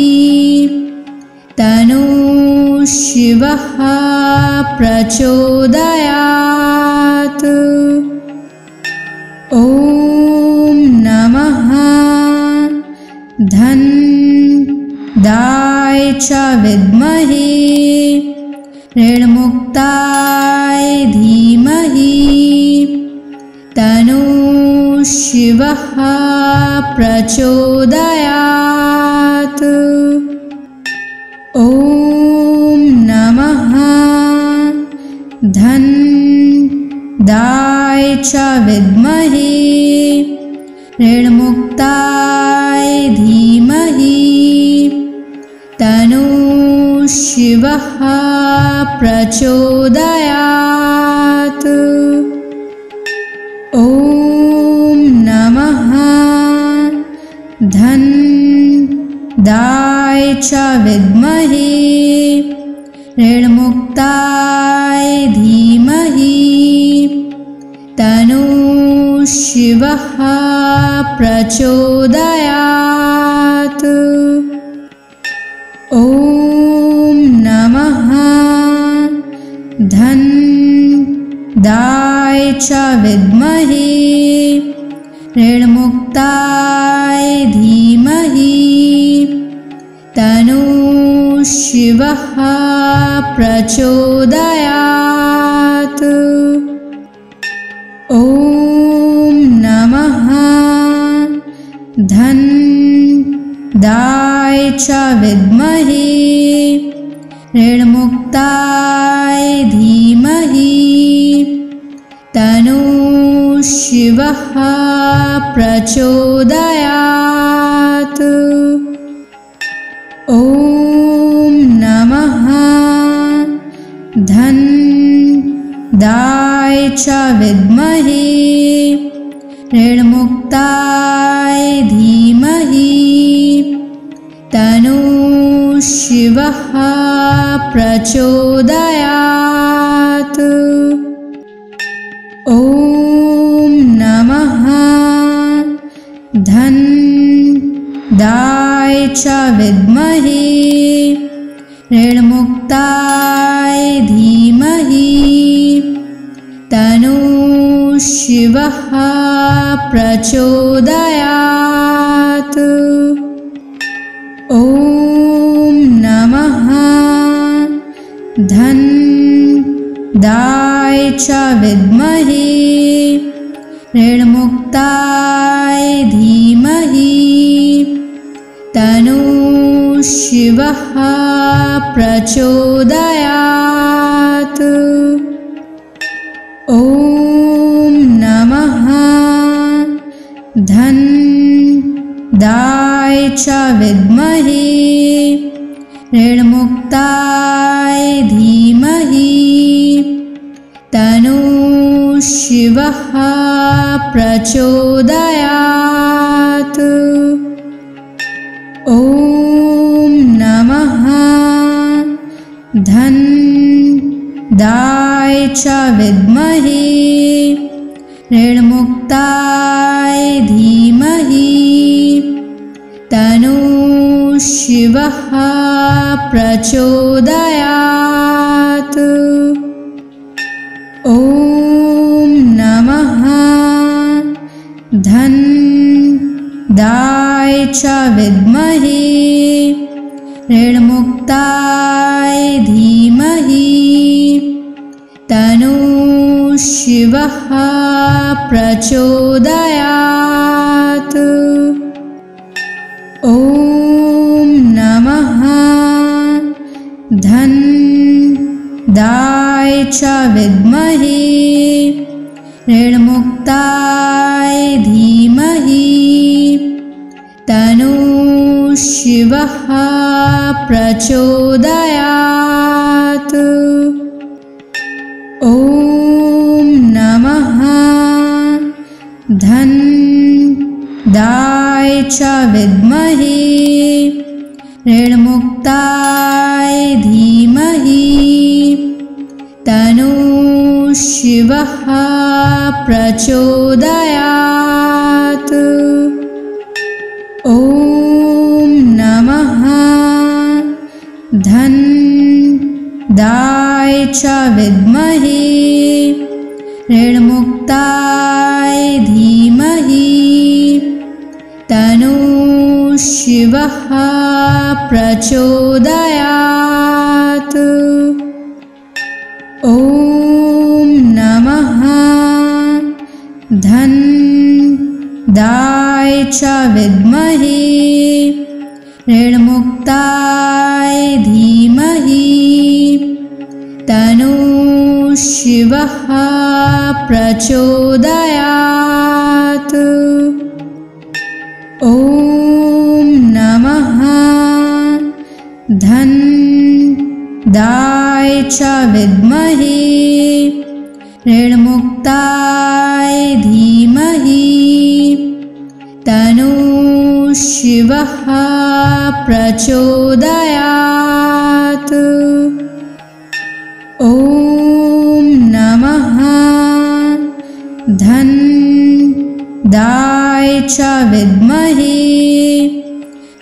तन्नो शिवः प्रचोदयात्। ॐ नमः धन्दाय च विद्महे ऋणमुक्ताय धीमहि तन्नो शिवः प्रचोदयात्। ॐ नमः धन्दाय च विद्महे ऋणमुक्ताय धीमहि तन्नो शिवः प्रचोदयात्। ॐ नमः धन्दाय च विद्महे ऋणमुक्ताय धीमहि तन्नो शिवः प्रचोदयात्। ॐ नमः धन्दाय च विद्महे ऋणमुक्ताय धीमहि तन्नो शिवः प्रचोदयात्। ॐ नमः धन्दाय च विद्महे ऋणमुक्ताय धीमहि तन्नो शिवः प्रचोदयात्। ॐ नमः धन्दाय च विद्महे ऋणमुक्ताय धीमहि तन्नो शिवः प्रचोदयात्। ॐ नमः धन्दाय च विद्महे ऋणमुक्ताय धीमहि तन्नो शिवः प्रचोदयात्। ॐ नमः धन्दाय च विद्महे ऋणमुक्ताय धीमहि तन्नो शिवः प्रचोदयात्। ॐ नमः धन्दाय दाय च विद्महे ऋणमुक्ताय धीमहि तन्नो शिवः प्रचोदयात्। ॐ नमः धन दाय च विद्महे ऋणमुक्ताय धीमहि तन्नो शिवः प्रचोदयात्। ॐ नमः धन दाय च विद्महे ऋणमुक्ताय धीमहि तन्नो शिवः प्रचोदयात्। ॐ नमः धन दाय च विद्महे ऋणमुक्ताय धीमहि तन्नो शिवः प्रचोदयात्। ॐ नमः धन दाय च विद्महे ऋणमुक्ताय धीमहि तन्नो शिवः प्रचोदयात्। ॐ नमः धन दाय च विद्महे ऋणमुक्ताय धीमहि तन्नो शिवः प्रचोदयात्। ॐ नमः धन दाय च विद्महे ऋणमुक्ताय धीमहि तन्नो शिवः प्रचोदयात्। ॐ नमः धन दाय च विद्महे ऋणमुक्ताय धीमहि तन्नो शिवः प्रचोदयात्। ॐ नमः धन दाय च विद्महे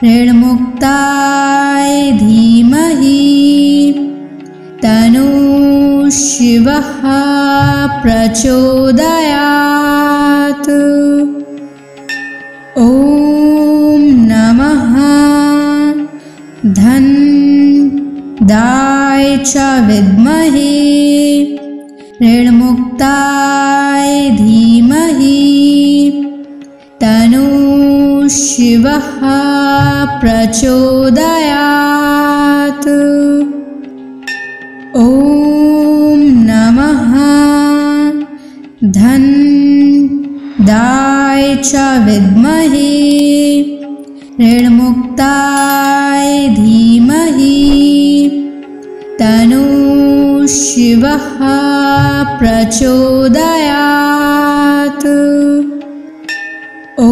ऋणमुक्ताय धीमहि तन्नो शिवः प्रचोदयात्। ॐ नमः धन दाय च विद्महे ऋणमुक्ताय धीमहि तन्नो शिवः प्रचोदयात्। ॐ नमः धन दाय च विद्महे ऋणमुक्ताय धीमहि तन्नो शिवः प्रचोदयात्। ॐ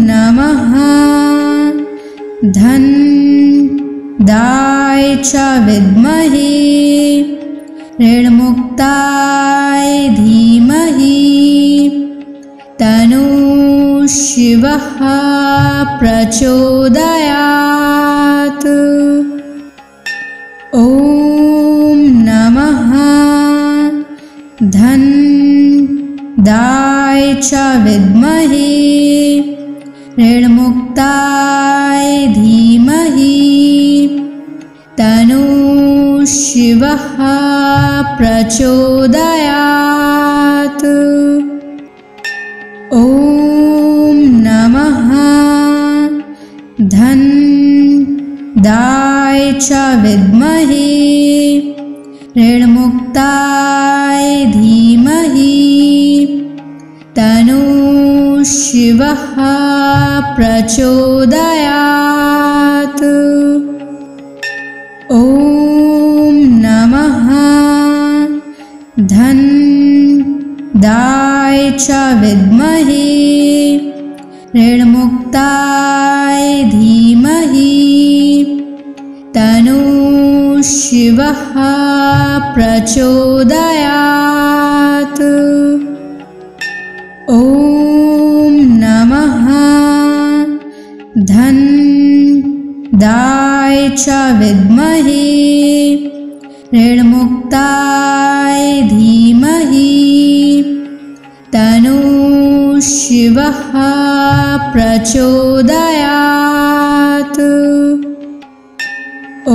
नमः धन दाय च विद्महे ऋणमुक्ताय धीमहि तन्नो शिवः प्रचोदयात्। ॐ नमः धन दाय च विद्महे ऋणमुक्ताय धीमहि तन्नो शिवः प्रचोदयात्। ॐ नमः धन दाय च विद्महे ऋणमुक्ताय धीमहि तन्नो शिवः प्रचोदयात्। ॐ नमः धन्दाय च विद्महे ऋणमुक्ताय धीमहि तन्नो शिवः प्रचोदयात्। ॐ नमः धन्दाय च विद्महे ऋणमुक्ताय धीमहि तन्नो शिवः प्रचोदयात्।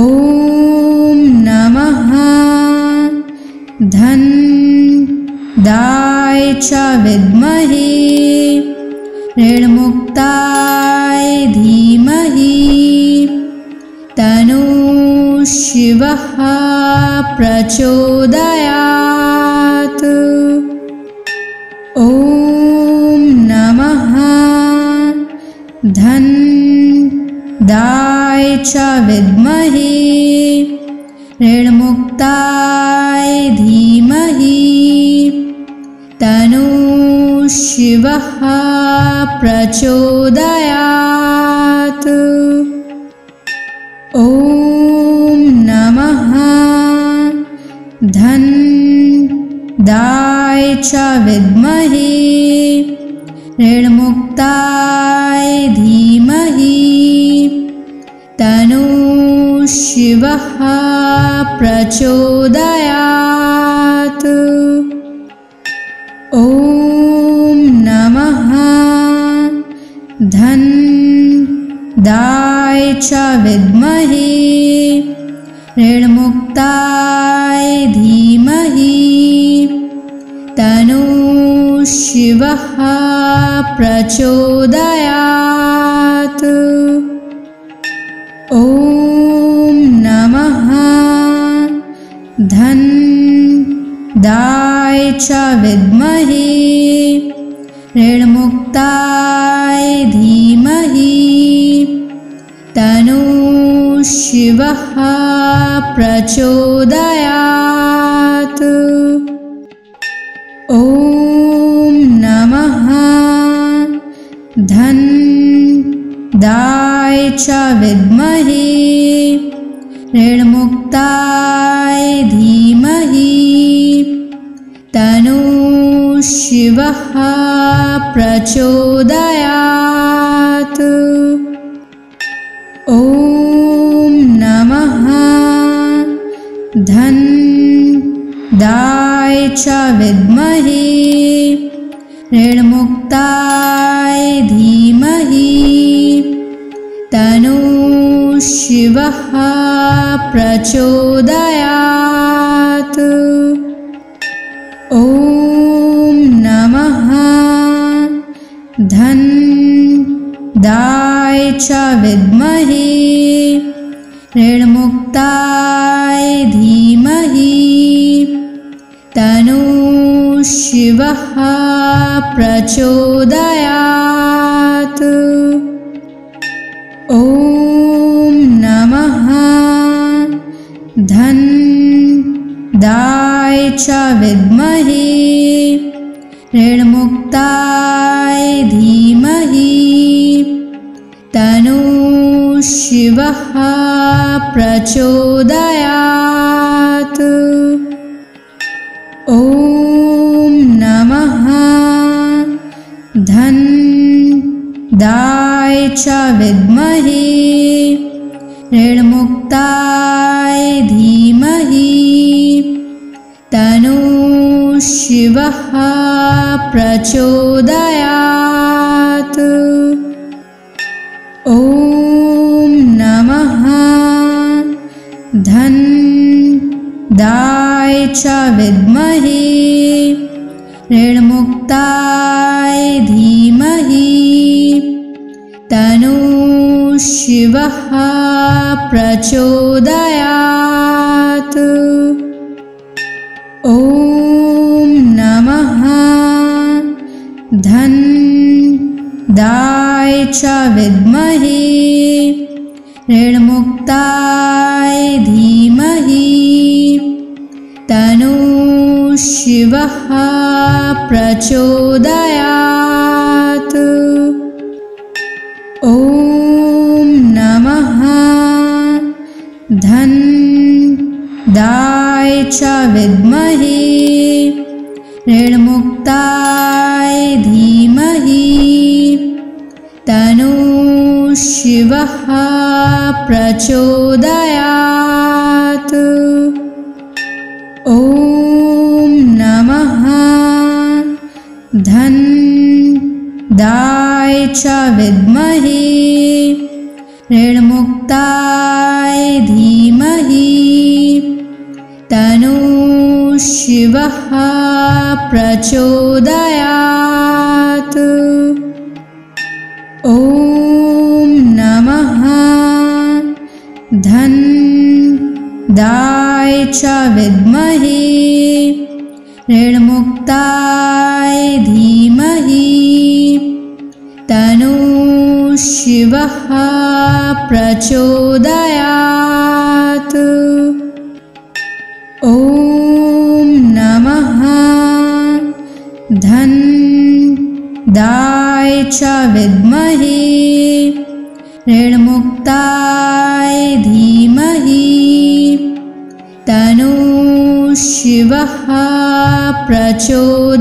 ॐ नमः धन्दाय च विद्महे ऋणमुक्ताय धीमहि तन्नो शिवः प्रचोदयात्। ॐ नमः धन्दाय च विद्महे ऋणमुक्ताय धीमहि तन्नो शिवः प्रचोदयात्। ॐ नमः धन्दाय च विद्महे ऋणमुक्ताय धीमहि तन्नो शिवः प्रचोदयात्। ॐ नमः धन्दाय च विद्महे ऋणमुक्ताय धीमहि तन्नो शिवः प्रचोदयात्। ॐ नमः धन्दाय च विद्महे ऋणमुक्ताय धीमहि तन्नो शिवः प्रचोदयात्। ॐ नमः धन्दाय च विद्महे ऋणमुक्ताय धीमहि तन्नो शिवः प्रचोदयात्। ॐ नमः धन्दाय च विद्महे ऋणमुक्ताय धीमहि तन्नो शिवः प्रचोदयात्। ॐ नमः धन्दाय च विद्महे ऋणमुक्ताय धीमहि तन्नो शिवः प्रचोदयात्। ॐ नमः धन्दाय च विद्महे ऋणमुक्ताय धीमहि तन्नो शिवः प्रचोदयात्। ॐ नमः धन्दाय च विद्महे ऋणमुक्ताय धीमहि तन्नो शिवः प्रचोदयात्। ॐ नमः धन्दाय च विद्महे ऋणमुक्ताय धीमहि तन्नो शिवः प्रचोदयात्। ॐ नमः च विद्महे ऋणमुक्ताय धीमहि तन्नः शिवः प्रचोदयात्। ॐ नमः धन्दाय च विद्महे ऋणमुक्ताय धीमहि तन्नः शिवः प्रचोदयात्। ॐ नमः धन्दाय च विद्महे ऋणमुक्ताय धीमहि तन्नः शिवः प्रचोदयात्। ॐ नमः धन्दाय च विद्महे ऋणमुक्ताय धीमहि तन्नः शिवः प्रचोदयात्। ॐ नमः धन्दाय च विद्महे ऋणमुक्ताय धीमहि तन्नः शिवः प्रचोदयात्।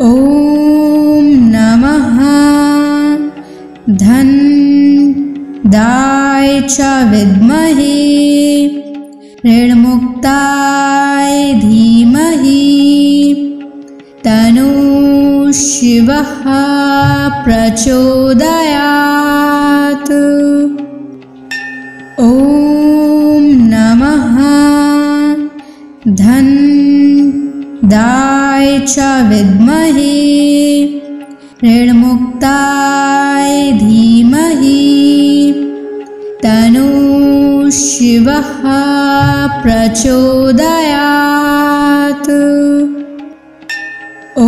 ॐ नमः धन्दाय च विद्महे ऋणमुक्ताय धीमहि तन्नः शिवः प्रचोदयात्। ॐ नमः धन्दाय च विद्महे ऋणमुक्ताय धीमहि तन्नः शिवः प्रचोदयात्। ॐ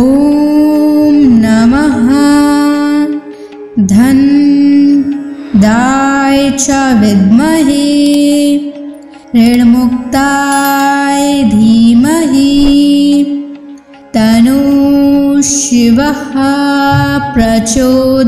नमः धन्दाय च विद्महे ऋणमुक्ताय धीमहि तन्नः शिवः प्रचोदयात्।